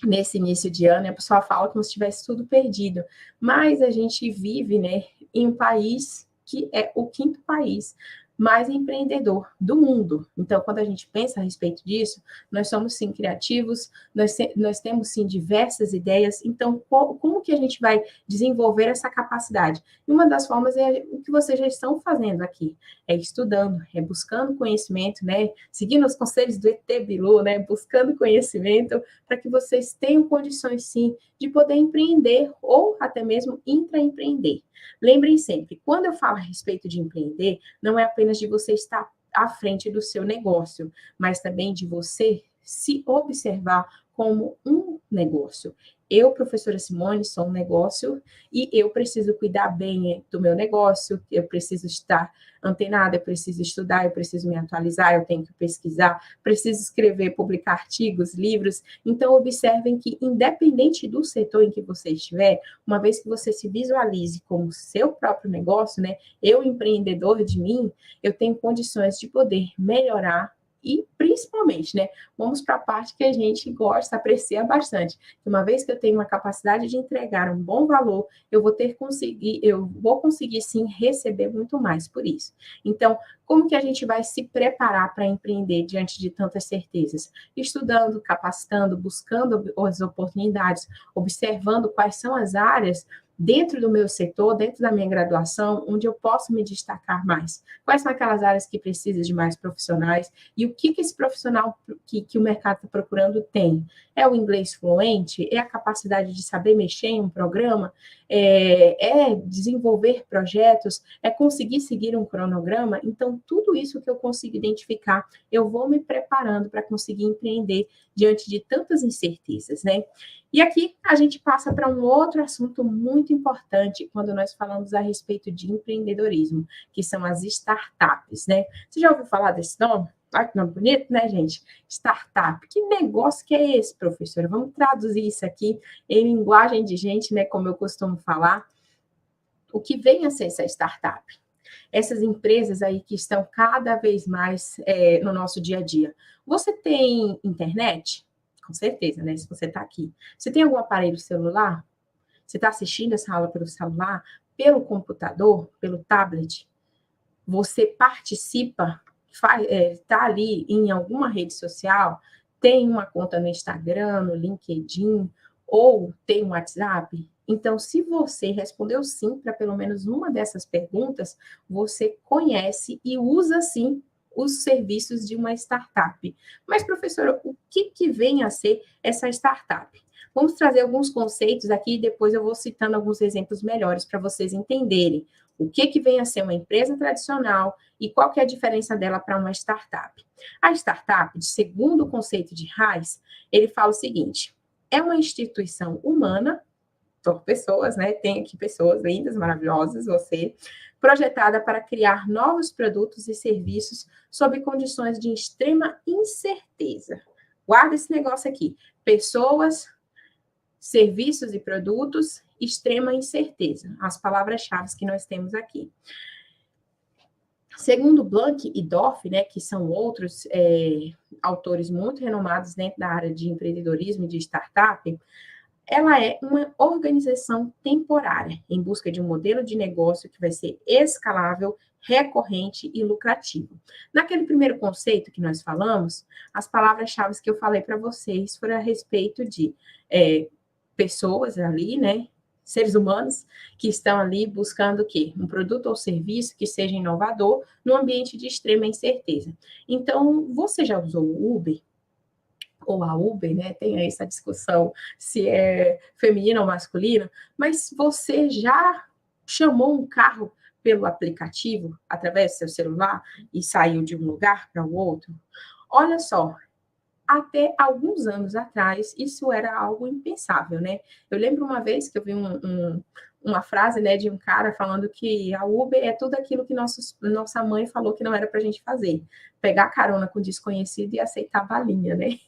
nesse início de ano e a pessoa fala como se tivesse tudo perdido. Mas a gente vive, né, em um país que é o quinto país mais empreendedor do mundo. Então, quando a gente pensa a respeito disso, nós somos, sim, criativos, nós temos, sim, diversas ideias. Então, como que a gente vai desenvolver essa capacidade? E uma das formas é o que vocês já estão fazendo aqui, é estudando, é buscando conhecimento, né? Seguindo os conselhos do ET Bilu, né? Buscando conhecimento para que vocês tenham condições, sim, de poder empreender ou até mesmo intraempreender. Lembrem sempre, quando eu falo a respeito de empreender, não é apenas de você estar à frente do seu negócio, mas também de você se observar como um negócio. Eu, professora Simone, sou um negócio e eu preciso cuidar bem do meu negócio, eu preciso estar antenada, eu preciso estudar, eu preciso me atualizar, eu tenho que pesquisar, preciso escrever, publicar artigos, livros. Então, observem que, independente do setor em que você estiver, uma vez que você se visualize como seu próprio negócio, né, eu, empreendedor de mim, eu tenho condições de poder melhorar e, principalmente, né, vamos para a parte que a gente gosta, aprecia bastante. Uma vez que eu tenho uma capacidade de entregar um bom valor, eu vou conseguir, sim, receber muito mais por isso. Então, como que a gente vai se preparar para empreender diante de tantas certezas? Estudando, capacitando, buscando as oportunidades, observando quais são as áreas dentro do meu setor, dentro da minha graduação, onde eu posso me destacar mais? Quais são aquelas áreas que precisam de mais profissionais? E o que esse profissional que o mercado está procurando tem? É o inglês fluente? É a capacidade de saber mexer em um programa? É desenvolver projetos? É conseguir seguir um cronograma? Então, tudo isso que eu consigo identificar, eu vou me preparando para conseguir empreender diante de tantas incertezas, né? E aqui a gente passa para um outro assunto muito importante quando nós falamos a respeito de empreendedorismo, que são as startups, né? Você já ouviu falar desse nome? Olha que nome bonito, né, gente? Startup. Que negócio que é esse, professora? Vamos traduzir isso aqui em linguagem de gente, né, como eu costumo falar. O que vem a ser essa startup? Essas empresas aí que estão cada vez mais no nosso dia a dia. Você tem internet? Com certeza, né? Se você está aqui. Você tem algum aparelho celular? Você está assistindo essa aula pelo celular, pelo computador, pelo tablet? Você participa, está ali em alguma rede social? Tem uma conta no Instagram, no LinkedIn, ou tem um WhatsApp? Então, se você respondeu sim para pelo menos uma dessas perguntas, você conhece e usa sim os serviços de uma startup. Mas, professora, o que vem a ser essa startup? Vamos trazer alguns conceitos aqui e depois eu vou citando alguns exemplos melhores para vocês entenderem o que vem a ser uma empresa tradicional e qual que é a diferença dela para uma startup. A startup, segundo o conceito de Reis, ele fala o seguinte: é uma instituição humana, por pessoas, né? Tem aqui pessoas lindas, maravilhosas, você, projetada para criar novos produtos e serviços sob condições de extrema incerteza. Guarda esse negócio aqui. Pessoas, serviços e produtos, extrema incerteza. As palavras-chave que nós temos aqui. Segundo Blank e Dorff, né, que são outros autores muito renomados dentro da área de empreendedorismo e de startup, ela é uma organização temporária, em busca de um modelo de negócio que vai ser escalável, recorrente e lucrativo. Naquele primeiro conceito que nós falamos, as palavras-chave que eu falei para vocês foram a respeito de pessoas ali, né, seres humanos, que estão ali buscando o quê? Um produto ou serviço que seja inovador no ambiente de extrema incerteza. Então, você já usou o Uber? Ou a Uber, né? Tem aí essa discussão se é feminino ou masculino, mas você já chamou um carro pelo aplicativo, através do seu celular, e saiu de um lugar para o outro? Olha só, até alguns anos atrás, isso era algo impensável, né? Eu lembro uma vez que eu vi uma frase, né, de um cara falando que a Uber é tudo aquilo que nossa mãe falou que não era para a gente fazer. Pegar carona com desconhecido e aceitar balinha, né?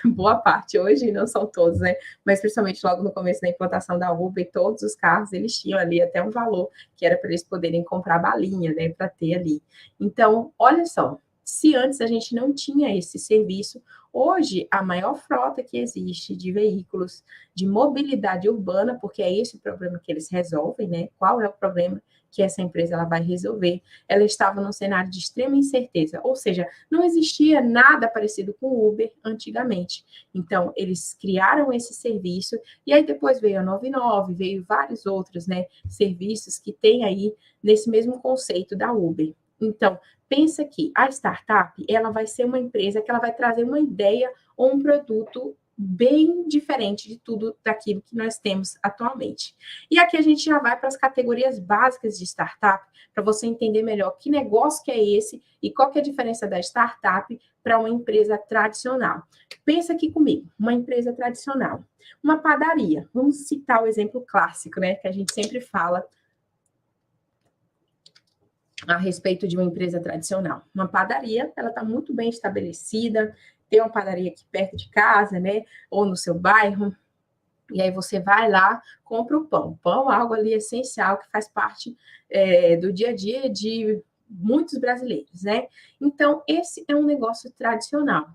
Boa parte, hoje não são todos, né? Mas principalmente logo no começo da implantação da Uber, todos os carros, eles tinham ali até um valor que era para eles poderem comprar balinha, né, para ter ali. Então, olha só, se antes a gente não tinha esse serviço, hoje a maior frota que existe de veículos de mobilidade urbana, porque é esse o problema que eles resolvem, né? Qual é o problema que essa empresa ela vai resolver? Ela estava num cenário de extrema incerteza, ou seja, não existia nada parecido com o Uber antigamente. Então, eles criaram esse serviço e aí depois veio a 99, veio vários outros, né, serviços que tem aí nesse mesmo conceito da Uber. Então, pensa que a startup, ela vai ser uma empresa que ela vai trazer uma ideia ou um produto bem diferente de tudo daquilo que nós temos atualmente. E aqui a gente já vai para as categorias básicas de startup, para você entender melhor que negócio que é esse e qual que é a diferença da startup para uma empresa tradicional. Pensa aqui comigo, uma empresa tradicional, uma padaria. Vamos citar o exemplo clássico, né, que a gente sempre fala a respeito de uma empresa tradicional. Uma padaria, ela está muito bem estabelecida, tem uma padaria aqui perto de casa, né, ou no seu bairro, e aí você vai lá, compra o pão. Pão é algo ali essencial que faz parte do dia a dia de muitos brasileiros, né? Então, esse é um negócio tradicional.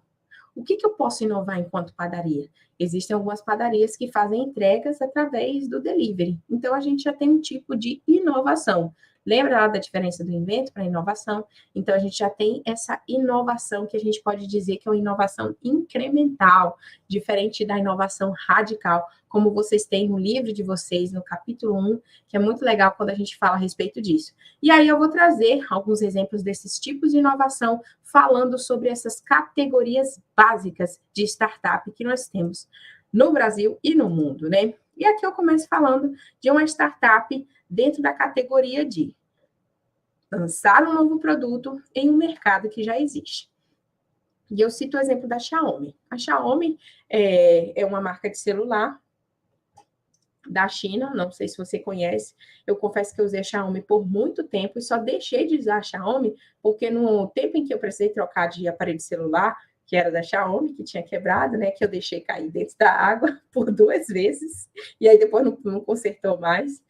O que eu posso inovar enquanto padaria? Existem algumas padarias que fazem entregas através do delivery. Então, a gente já tem um tipo de inovação. Lembra lá da diferença do invento para a inovação? Então, a gente já tem essa inovação que a gente pode dizer que é uma inovação incremental, diferente da inovação radical, como vocês têm no livro de vocês, no capítulo 1, que é muito legal quando a gente fala a respeito disso. E aí eu vou trazer alguns exemplos desses tipos de inovação, falando sobre essas categorias básicas de startup que nós temos no Brasil e no mundo, né? E aqui eu começo falando de uma startup dentro da categoria de lançar um novo produto em um mercado que já existe. E eu cito o exemplo da Xiaomi. A Xiaomi é uma marca de celular da China, não sei se você conhece, eu confesso que eu usei a Xiaomi por muito tempo e só deixei de usar a Xiaomi porque no tempo em que eu precisei trocar de aparelho celular, que era da Xiaomi, que tinha quebrado, né, que eu deixei cair dentro da água por 2 vezes, e aí depois não consertou mais,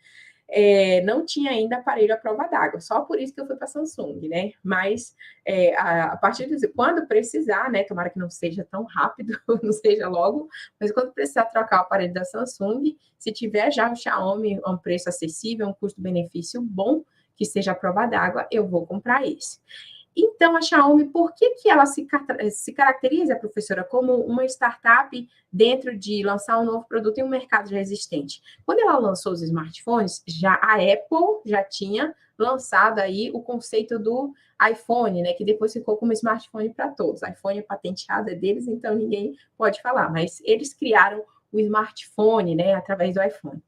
não tinha ainda aparelho à prova d'água, só por isso que eu fui para a Samsung, né? Mas a partir de quando precisar, né? Tomara que não seja tão rápido, não seja logo, mas quando precisar trocar o aparelho da Samsung, se tiver já o Xiaomi a um preço acessível, um custo-benefício bom, que seja à prova d'água, eu vou comprar esse. Então, a Xiaomi, por que ela se caracteriza, professora, como uma startup dentro de lançar um novo produto em um mercado já existente? Quando ela lançou os smartphones, a Apple já tinha lançado aí o conceito do iPhone, né, que depois ficou como smartphone para todos. O iPhone é patenteado, é deles, então ninguém pode falar, mas eles criaram o smartphone, né, através do iPhone.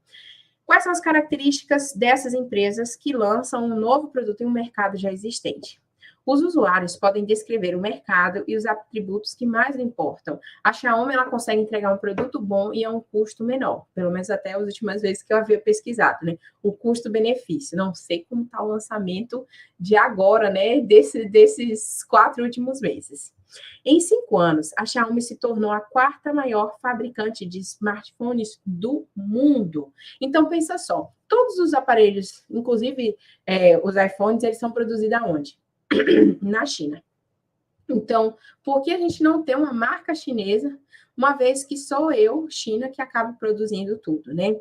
Quais são as características dessas empresas que lançam um novo produto em um mercado já existente? Os usuários podem descrever o mercado e os atributos que mais lhe importam. A Xiaomi ela consegue entregar um produto bom e a um custo menor, pelo menos até as últimas vezes que eu havia pesquisado, né? O custo-benefício. Não sei como está o lançamento de agora, né? Desses 4 últimos meses. Em 5 anos, a Xiaomi se tornou a 4ª maior fabricante de smartphones do mundo. Então, pensa só, todos os aparelhos, inclusive os iPhones, eles são produzidos aonde? Na China. Então, por que a gente não tem uma marca chinesa, uma vez que sou eu, China, que acabo produzindo tudo, né?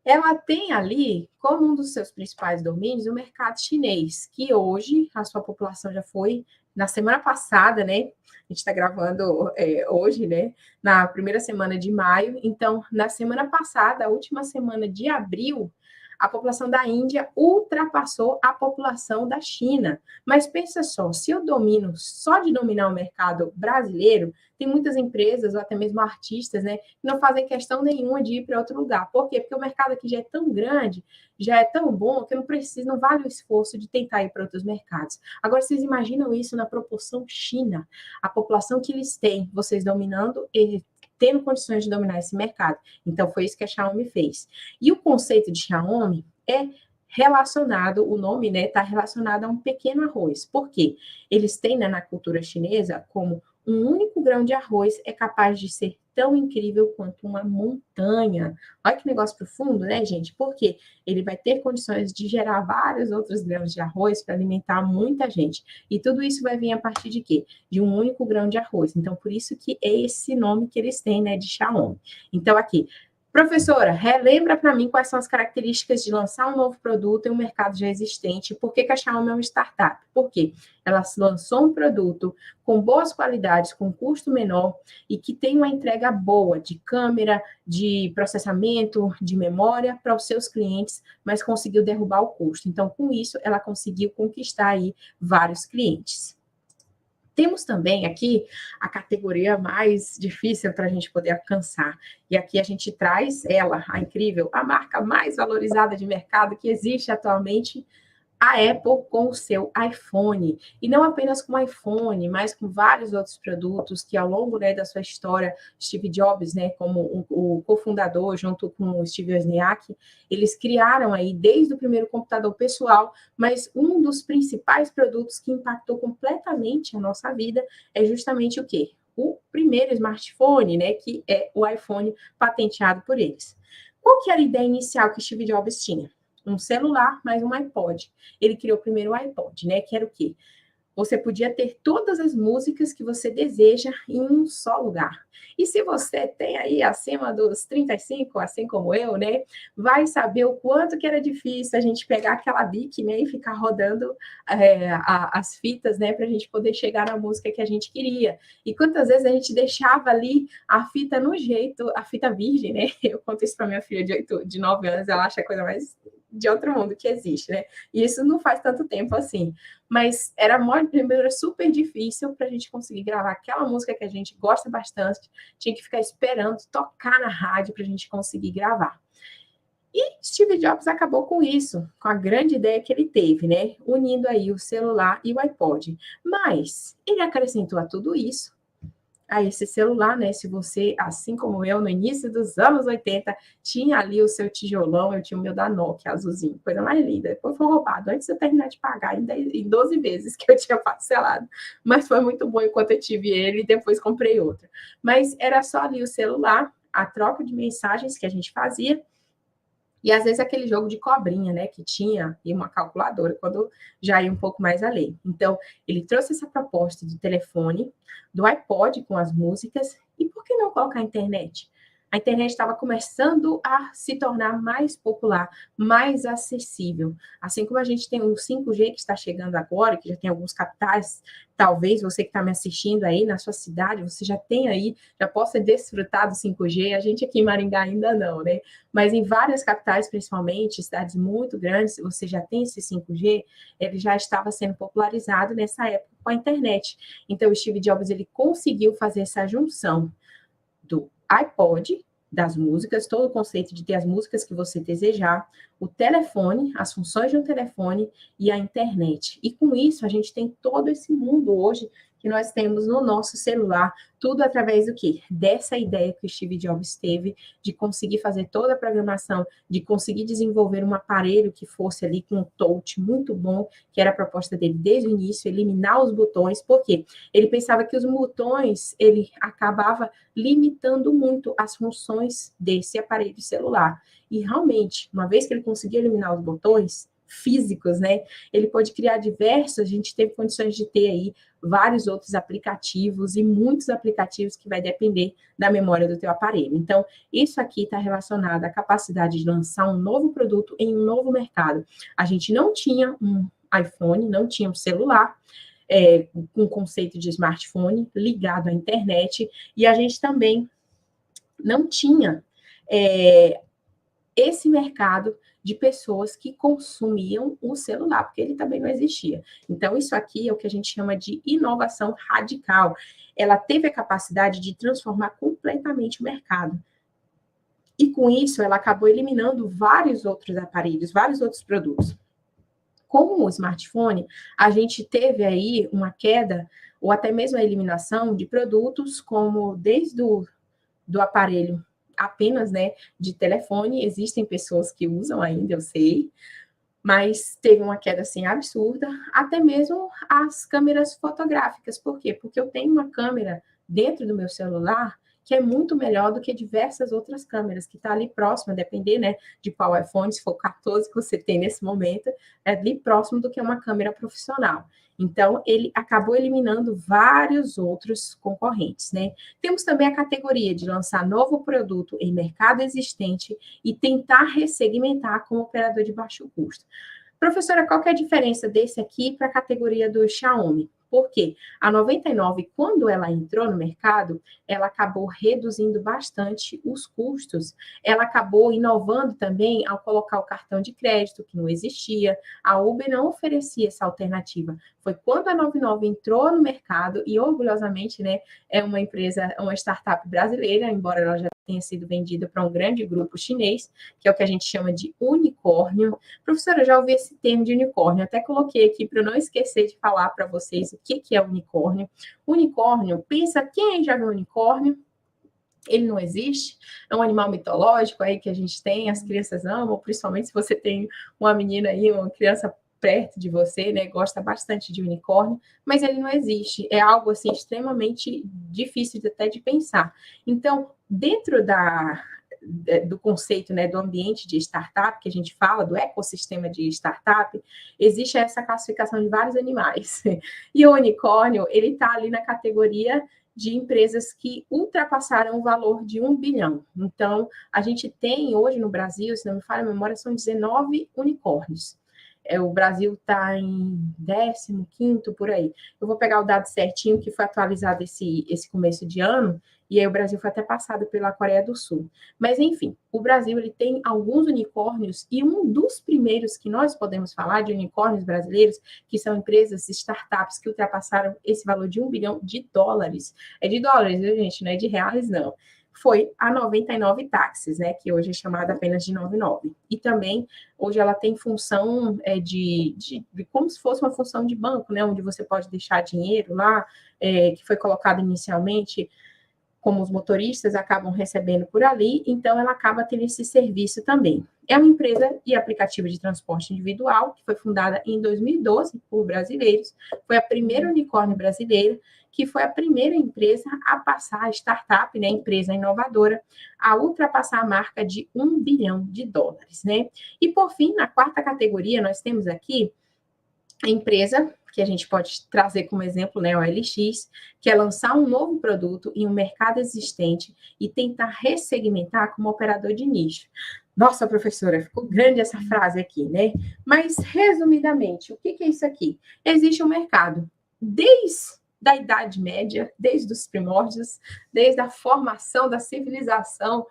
Ela tem ali, como um dos seus principais domínios, o mercado chinês, que hoje a sua população já foi, na semana passada, né? A gente está gravando hoje, né? Na primeira semana de maio. Então, na semana passada, a última semana de abril, a população da Índia ultrapassou a população da China. Mas pensa só, se eu domino, só de dominar o mercado brasileiro, tem muitas empresas, ou até mesmo artistas, né, que não fazem questão nenhuma de ir para outro lugar. Por quê? Porque o mercado aqui já é tão grande, já é tão bom, que eu não preciso, não vale o esforço de tentar ir para outros mercados. Agora, vocês imaginam isso na proporção China? A população que eles têm, vocês dominando e tendo condições de dominar esse mercado. Então, foi isso que a Xiaomi fez. E o conceito de Xiaomi é relacionado, o nome, né, está relacionado a um pequeno arroz. Por quê? Eles têm, né, na cultura chinesa, como um único grão de arroz é capaz de ser tão incrível quanto uma montanha. Olha que negócio profundo, né, gente? Porque ele vai ter condições de gerar vários outros grãos de arroz para alimentar muita gente. E tudo isso vai vir a partir de quê? De um único grão de arroz. Então, por isso que é esse nome que eles têm, né, de Xiaomi. Então, aqui, professora, relembra para mim quais são as características de lançar um novo produto em um mercado já existente. Por que a Xiaomi é uma startup? Por quê? Ela lançou um produto com boas qualidades, com custo menor e que tem uma entrega boa de câmera, de processamento, de memória para os seus clientes, mas conseguiu derrubar o custo. Então, com isso, ela conseguiu conquistar aí vários clientes. Temos também aqui a categoria mais difícil para a gente poder alcançar. E aqui a gente traz ela, a incrível, a marca mais valorizada de mercado que existe atualmente, a Apple com o seu iPhone. E não apenas com o iPhone, mas com vários outros produtos que ao longo, né, da sua história, Steve Jobs, né, como o cofundador, junto com o Steve Wozniak, eles criaram aí desde o primeiro computador pessoal, mas um dos principais produtos que impactou completamente a nossa vida é justamente o quê? O primeiro smartphone, né, que é o iPhone patenteado por eles. Qual que era a ideia inicial que Steve Jobs tinha? Um celular mais um iPod. Ele criou primeiro o iPod, né? Que era o quê? você podia ter todas as músicas que você deseja em um só lugar. E se você tem aí acima dos 35, assim como eu, né, vai saber o quanto que era difícil a gente pegar aquela bic, né, e ficar rodando as fitas, né, para a gente poder chegar na música que a gente queria. E quantas vezes a gente deixava ali a fita no jeito, a fita virgem, né? Eu conto isso para minha filha de 9 anos, ela acha a coisa mais de outro mundo que existe, né? E isso não faz tanto tempo assim. Mas era super difícil para a gente conseguir gravar aquela música que a gente gosta bastante, tinha que ficar esperando tocar na rádio para a gente conseguir gravar. E Steve Jobs acabou com isso, com a grande ideia que ele teve, né? Unindo aí o celular e o iPod. Mas ele acrescentou a tudo isso, a esse celular, né? Se você, assim como eu, no início dos anos 80, tinha ali o seu tijolão, eu tinha o meu da Nokia azulzinho, coisa mais linda. Depois foi roubado, antes de eu terminar de pagar, em 12 vezes que eu tinha parcelado. Mas foi muito bom enquanto eu tive ele e depois comprei outro. Mas era só ali o celular, a troca de mensagens que a gente fazia, e às vezes aquele jogo de cobrinha, né, que tinha, e uma calculadora, quando já ia um pouco mais além. Então, ele trouxe essa proposta do telefone, do iPod com as músicas, e por que não colocar a internet? A internet estava começando a se tornar mais popular, mais acessível. Assim como a gente tem o 5G que está chegando agora, que já tem alguns capitais, talvez você que está me assistindo aí na sua cidade, você já tem aí, já possa desfrutar do 5G, a gente aqui em Maringá ainda não, né? Mas em várias capitais, principalmente, cidades muito grandes, você já tem esse 5G, ele já estava sendo popularizado nessa época com a internet. Então, o Steve Jobs, ele conseguiu fazer essa junção do iPod, das músicas, todo o conceito de ter as músicas que você desejar, o telefone, as funções de um telefone e a internet. E com isso, a gente tem todo esse mundo hoje que nós temos no nosso celular, tudo através do quê? Dessa ideia que o Steve Jobs teve de conseguir fazer toda a programação, de conseguir desenvolver um aparelho que fosse ali com um touch muito bom, que era a proposta dele desde o início, eliminar os botões, porque ele pensava que os botões, ele acabava limitando muito as funções desse aparelho celular. E realmente, uma vez que ele conseguiu eliminar os botões físicos, né, ele pôde criar diversos, a gente teve condições de ter aí vários outros aplicativos e muitos aplicativos que vai depender da memória do teu aparelho. Então, isso aqui está relacionado à capacidade de lançar um novo produto em um novo mercado. A gente não tinha um iPhone, não tinha um celular, com o conceito de smartphone ligado à internet, e a gente também não tinha esse mercado de pessoas que consumiam o celular, porque ele também não existia. Então, isso aqui é o que a gente chama de inovação radical. Ela teve a capacidade de transformar completamente o mercado. E com isso, ela acabou eliminando vários outros aparelhos, vários outros produtos. Com o smartphone, a gente teve aí uma queda, ou até mesmo a eliminação de produtos como desde do aparelho apenas, né, de telefone, existem pessoas que usam ainda, eu sei, mas teve uma queda, assim, absurda, até mesmo as câmeras fotográficas. Por quê? Porque eu tenho uma câmera dentro do meu celular que é muito melhor do que diversas outras câmeras, que está ali próxima, depender, né, de qual iPhone, se for o 14 que você tem nesse momento, é ali próximo do que uma câmera profissional. Então, ele acabou eliminando vários outros concorrentes, né? Temos também a categoria de lançar novo produto em mercado existente e tentar ressegmentar como operador de baixo custo. Professora, qual que é a diferença desse aqui para a categoria do Xiaomi? Porque a 99, quando ela entrou no mercado, ela acabou reduzindo bastante os custos. Ela acabou inovando também ao colocar o cartão de crédito, que não existia. A Uber não oferecia essa alternativa. Foi quando a 99 entrou no mercado e, orgulhosamente, né, é uma empresa, uma startup brasileira, embora ela já tenha sido vendida para um grande grupo chinês, que é o que a gente chama de unicórnio. Professora, eu já ouvi esse termo de unicórnio, até coloquei aqui para eu não esquecer de falar para vocês o que é unicórnio. Unicórnio, pensa, quem já viu unicórnio? Ele não existe, é um animal mitológico aí que a gente tem, as crianças amam, principalmente se você tem uma menina aí, uma criança perto de você, né, gosta bastante de unicórnio, mas ele não existe, é algo assim extremamente difícil até de pensar. Então, dentro do conceito, né, do ambiente de startup, que a gente fala, do ecossistema de startup, existe essa classificação de vários animais. E o unicórnio, ele está ali na categoria de empresas que ultrapassaram o valor de 1 bilhão. Então, a gente tem hoje no Brasil, se não me falha a memória, são 19 unicórnios. O Brasil está em 15º, por aí. Eu vou pegar o dado certinho, que foi atualizado esse começo de ano, e aí o Brasil foi até passado pela Coreia do Sul. Mas, enfim, o Brasil ele tem alguns unicórnios, e um dos primeiros que nós podemos falar de unicórnios brasileiros, que são empresas, startups, que ultrapassaram esse valor de 1 bilhão de dólares. É de dólares, viu, gente? Não é de reais, não. Foi a 99 Táxis, né, que hoje é chamada apenas de 99. E também, hoje ela tem função de como se fosse uma função de banco, né, onde você pode deixar dinheiro lá, que foi colocado inicialmente, como os motoristas acabam recebendo por ali, então ela acaba tendo esse serviço também. É uma empresa e aplicativo de transporte individual, que foi fundada em 2012 por brasileiros, foi a primeira unicórnio brasileira, que foi a primeira empresa a passar, a startup, né, empresa inovadora, a ultrapassar a marca de 1 bilhão de dólares, né? E, por fim, na quarta categoria, nós temos aqui a empresa, que a gente pode trazer como exemplo, né, o OLX, que é lançar um novo produto em um mercado existente e tentar ressegmentar como operador de nicho. Nossa, professora, ficou grande essa frase aqui, né? Mas, resumidamente, o que é isso aqui? Existe um mercado, desde da Idade Média, desde os primórdios, desde a formação da civilização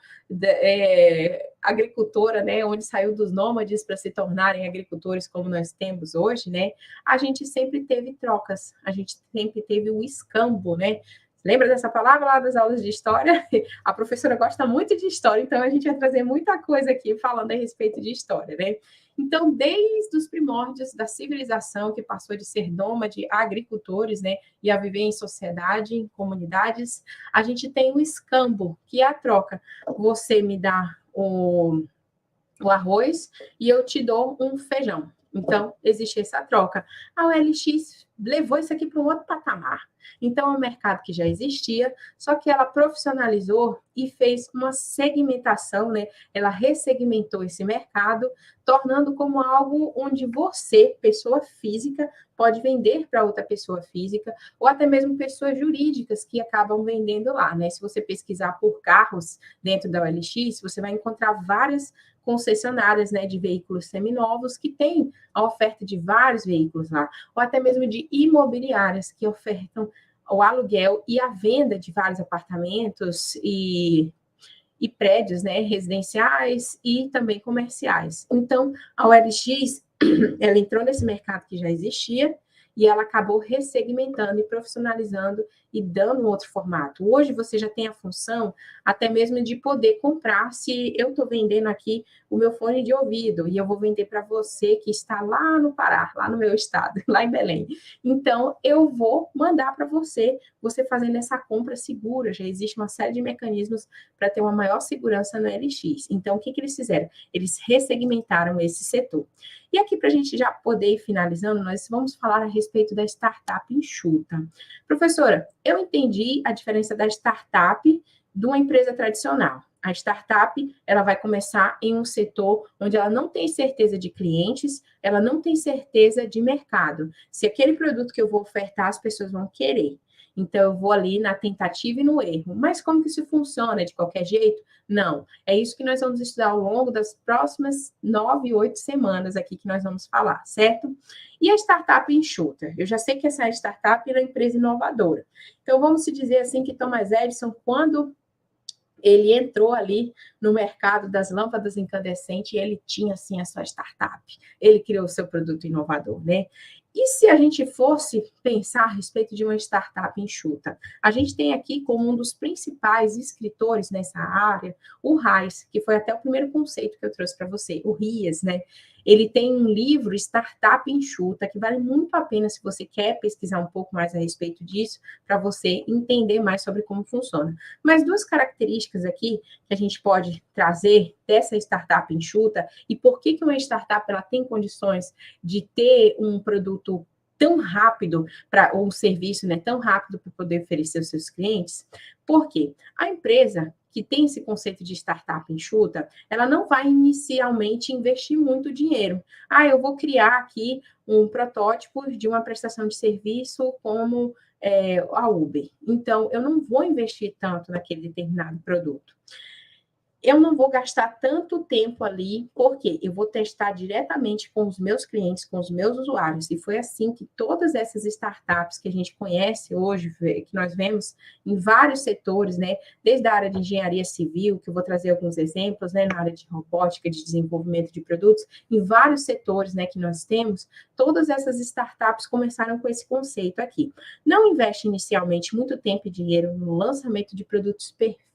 agricultora, né, onde saiu dos nômades para se tornarem agricultores como nós temos hoje, né, a gente sempre teve trocas, a gente sempre teve o escambo, né? Lembra dessa palavra lá das aulas de história? A professora gosta muito de história, então a gente vai trazer muita coisa aqui falando a respeito de história, né? Então, desde os primórdios da civilização, que passou de ser nômade a agricultores, né, e a viver em sociedade, em comunidades, a gente tem o escambo, que é a troca. Você me dá o arroz e eu te dou um feijão. Então, existe essa troca. A OLX levou isso aqui para um outro patamar. Então, é um mercado que já existia, só que ela profissionalizou e fez uma segmentação, né? Ela ressegmentou esse mercado, tornando como algo onde você, pessoa física, pode vender para outra pessoa física, ou até mesmo pessoas jurídicas que acabam vendendo lá, né? Se você pesquisar por carros dentro da OLX, você vai encontrar várias concessionárias, né, de veículos seminovos que têm a oferta de vários veículos lá, ou até mesmo de imobiliárias que ofertam o aluguel e a venda de vários apartamentos e prédios, né, residenciais e também comerciais. Então, a OLX, ela entrou nesse mercado que já existia e ela acabou ressegmentando e profissionalizando e dando um outro formato. Hoje você já tem a função até mesmo de poder comprar, se eu estou vendendo aqui o meu fone de ouvido e eu vou vender para você que está lá no Pará, lá no meu estado, lá em Belém. Então, eu vou mandar para você, você fazendo essa compra segura. Já existe uma série de mecanismos para ter uma maior segurança no LX. Então, o que eles fizeram? Eles ressegmentaram esse setor. E aqui, para a gente já poder ir finalizando, nós vamos falar a respeito da startup enxuta. Professora, eu entendi a diferença da startup de uma empresa tradicional. A startup, ela vai começar em um setor onde ela não tem certeza de clientes, ela não tem certeza de mercado. Se aquele produto que eu vou ofertar, as pessoas vão querer. Então, eu vou ali na tentativa e no erro. Mas como que isso funciona? De qualquer jeito? Não. É isso que nós vamos estudar ao longo das próximas 9, 8 semanas aqui que nós vamos falar, certo? E a startup enxuta? Eu já sei que essa startup é uma empresa inovadora. Então, vamos se dizer assim que Thomas Edison, quando ele entrou ali no mercado das lâmpadas incandescentes e ele tinha, assim, a sua startup. Ele criou o seu produto inovador, né? E se a gente fosse pensar a respeito de uma startup enxuta? A gente tem aqui como um dos principais escritores nessa área o Ries, que foi até o primeiro conceito que eu trouxe para você, o Ries, né? Ele tem um livro, Startup Enxuta, que vale muito a pena se você quer pesquisar um pouco mais a respeito disso, para você entender mais sobre como funciona. Mas duas características aqui que a gente pode trazer dessa startup enxuta e por que uma startup ela tem condições de ter um produto tão rápido ou um serviço, né, tão rápido para poder oferecer aos seus clientes. Por quê? A empresa que tem esse conceito de startup enxuta, ela não vai inicialmente investir muito dinheiro. Eu vou criar aqui um protótipo de uma prestação de serviço como a Uber. Então, eu não vou investir tanto naquele determinado produto. Eu não vou gastar tanto tempo ali, porque eu vou testar diretamente com os meus clientes, com os meus usuários. E foi assim que todas essas startups que a gente conhece hoje, que nós vemos em vários setores, né? Desde a área de engenharia civil, que eu vou trazer alguns exemplos, né? Na área de robótica, de desenvolvimento de produtos, em vários setores, né, que nós temos, todas essas startups começaram com esse conceito aqui. Não investe inicialmente muito tempo e dinheiro no lançamento de produtos perfeitos.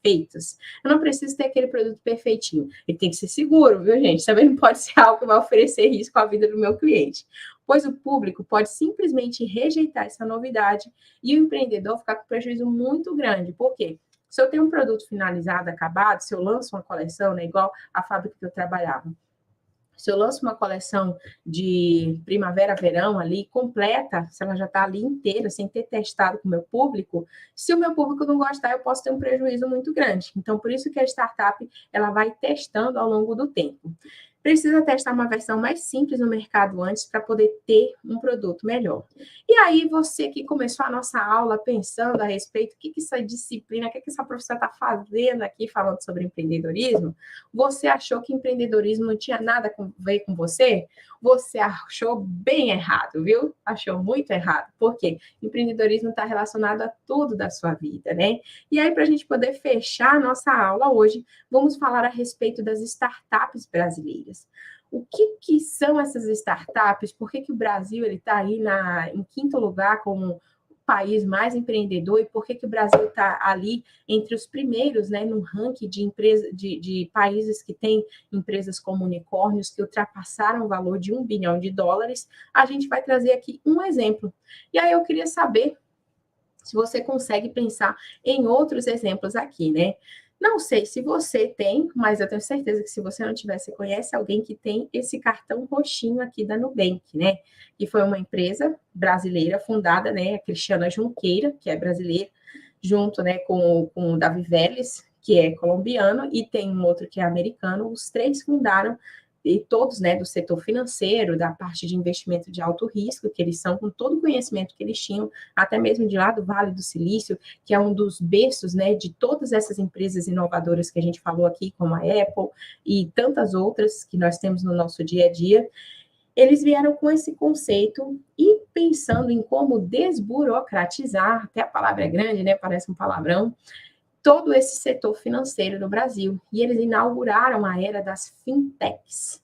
Eu não preciso ter aquele produto perfeitinho. Ele tem que ser seguro, viu, gente? Também não pode ser algo que vai oferecer risco à vida do meu cliente. Pois o público pode simplesmente rejeitar essa novidade e o empreendedor ficar com prejuízo muito grande. Por quê? Se eu tenho um produto finalizado, acabado, se eu lanço uma coleção, né, igual a fábrica que eu trabalhava, se eu lanço uma coleção de primavera-verão ali, completa, se ela já está ali inteira, sem ter testado com o meu público, se o meu público não gostar, eu posso ter um prejuízo muito grande. Então, por isso que a startup, ela vai testando ao longo do tempo. Precisa testar uma versão mais simples no mercado antes para poder ter um produto melhor. E aí, você que começou a nossa aula pensando a respeito, o que essa disciplina, o que essa professora está fazendo aqui, falando sobre empreendedorismo, você achou que empreendedorismo não tinha nada a ver com você? Você achou bem errado, viu? Achou muito errado. Por quê? Empreendedorismo está relacionado a tudo da sua vida, né? E aí, para a gente poder fechar a nossa aula hoje, vamos falar a respeito das startups brasileiras. O que são essas startups? Por que o Brasil está aí em quinto lugar como país mais empreendedor e por que o Brasil está ali entre os primeiros, né, no ranking de países que têm empresas como unicórnios que ultrapassaram o valor de US$ 1 bilhão. A gente vai trazer aqui um exemplo. E aí eu queria saber se você consegue pensar em outros exemplos aqui, né? Não sei se você tem, mas eu tenho certeza que se você não tiver, você conhece alguém que tem esse cartão roxinho aqui da Nubank, né? Que foi uma empresa brasileira fundada, né? A Cristiana Junqueira, que é brasileira, junto, né, com o Davi Vélez, que é colombiano, e tem um outro que é americano. Os três fundaram e todos, né, do setor financeiro, da parte de investimento de alto risco, que eles são com todo o conhecimento que eles tinham, até mesmo de lá do Vale do Silício, que é um dos berços, né, de todas essas empresas inovadoras que a gente falou aqui, como a Apple e tantas outras que nós temos no nosso dia a dia. Eles vieram com esse conceito e pensando em como desburocratizar, até a palavra é grande, né, parece um palavrão, todo esse setor financeiro no Brasil. E eles inauguraram a era das fintechs.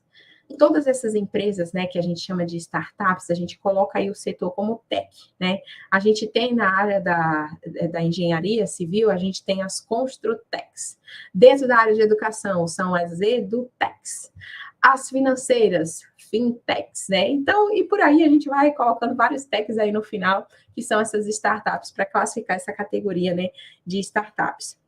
Todas essas empresas, né, que a gente chama de startups, a gente coloca aí o setor como tech, né? A gente tem na área da engenharia civil, a gente tem as construtechs. Dentro da área de educação, são as edutechs. As financeiras, fintechs, né? Então, e por aí a gente vai colocando vários techs aí no final, que são essas startups, para classificar essa categoria, né, de startups.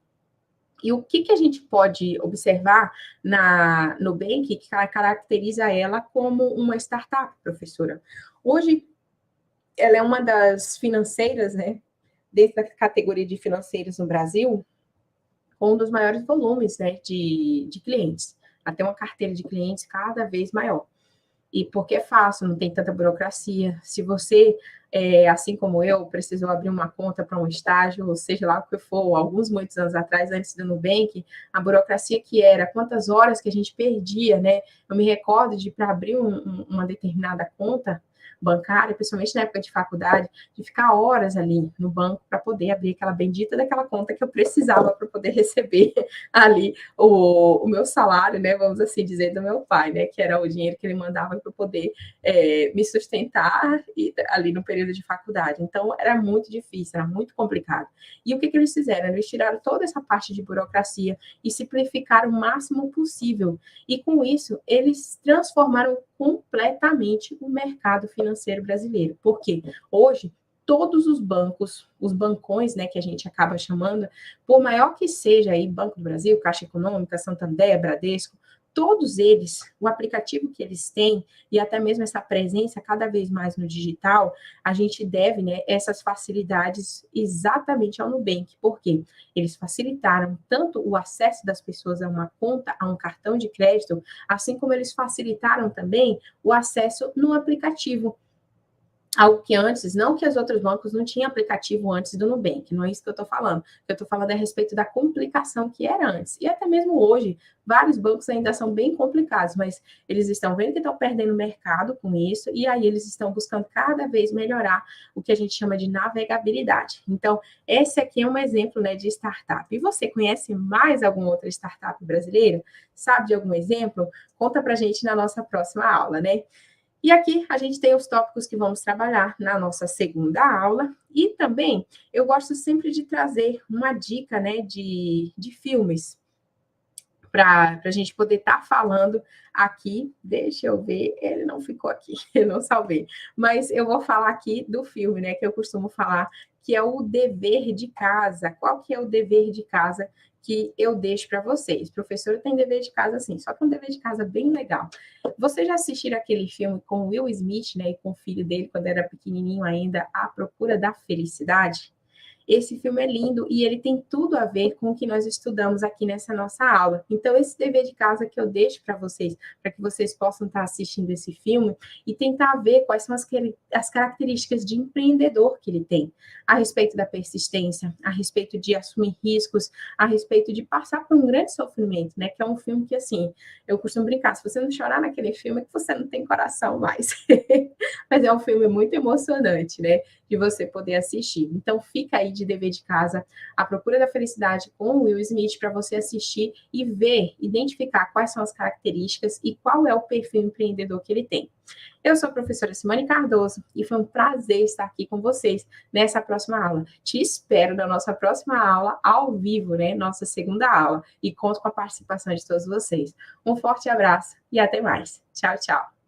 E o que a gente pode observar na Nubank que caracteriza ela como uma startup, professora? Hoje, ela é uma das financeiras, né, dentro da categoria de financeiras no Brasil, com um dos maiores volumes, né, de clientes. Até uma carteira de clientes cada vez maior. E porque é fácil, não tem tanta burocracia. Se você, assim como eu, precisou abrir uma conta para um estágio, ou seja lá o que for, muitos anos atrás, antes do Nubank, a burocracia que era, quantas horas que a gente perdia, né? Eu me recordo de, para abrir uma determinada conta bancária, principalmente na época de faculdade, de ficar horas ali no banco para poder abrir aquela bendita daquela conta que eu precisava para poder receber ali o meu salário, né, vamos assim dizer, do meu pai, né, que era o dinheiro que ele mandava para poder me sustentar ali no período de faculdade. Então, era muito difícil, era muito complicado. E o que eles fizeram? Eles tiraram toda essa parte de burocracia e simplificaram o máximo possível. E com isso, eles transformaram completamente o mercado financeiro brasileiro. Porque hoje, todos os bancos, os bancões, né, que a gente acaba chamando, por maior que seja aí Banco do Brasil, Caixa Econômica, Santander, Bradesco, todos eles, o aplicativo que eles têm, e até mesmo essa presença cada vez mais no digital, a gente deve, né, essas facilidades exatamente ao Nubank. Por quê? Eles facilitaram tanto o acesso das pessoas a uma conta, a um cartão de crédito, assim como eles facilitaram também o acesso no aplicativo. Algo que antes, não que os outros bancos não tinham aplicativo antes do Nubank, não é isso que eu estou falando. Eu estou falando a respeito da complicação que era antes. E até mesmo hoje, vários bancos ainda são bem complicados, mas eles estão vendo que estão perdendo mercado com isso, e aí eles estão buscando cada vez melhorar o que a gente chama de navegabilidade. Então, esse aqui é um exemplo, né, de startup. E você conhece mais alguma outra startup brasileira? Sabe de algum exemplo? Conta pra gente na nossa próxima aula, né? E aqui a gente tem os tópicos que vamos trabalhar na nossa segunda aula. E também eu gosto sempre de trazer uma dica, né, de filmes para a gente poder estar falando aqui. Deixa eu ver, ele não ficou aqui, eu não salvei. Mas eu vou falar aqui do filme, né, que eu costumo falar, que é o dever de casa. Qual que é o dever de casa que eu deixo para vocês? Professor tem dever de casa, sim, só que é um dever de casa bem legal. Vocês já assistiram aquele filme com Will Smith, né, e com o filho dele, quando era pequenininho ainda, A Procura da Felicidade? Esse filme é lindo e ele tem tudo a ver com o que nós estudamos aqui nessa nossa aula. Então, esse dever de casa que eu deixo para que vocês possam estar assistindo esse filme e tentar ver quais são as características de empreendedor que ele tem, a respeito da persistência, a respeito de assumir riscos, a respeito de passar por um grande sofrimento, né? Que é um filme que, assim, eu costumo brincar, se você não chorar naquele filme, é que você não tem coração mais. Mas é um filme muito emocionante, né? De você poder assistir. Então, fica aí de dever de casa, A Procura da Felicidade com o Will Smith, para você assistir e ver, identificar quais são as características e qual é o perfil empreendedor que ele tem. Eu sou a professora Simone Cardoso e foi um prazer estar aqui com vocês nessa próxima aula. Te espero na nossa próxima aula ao vivo, né? Nossa segunda aula. E conto com a participação de todos vocês. Um forte abraço e até mais. Tchau, tchau.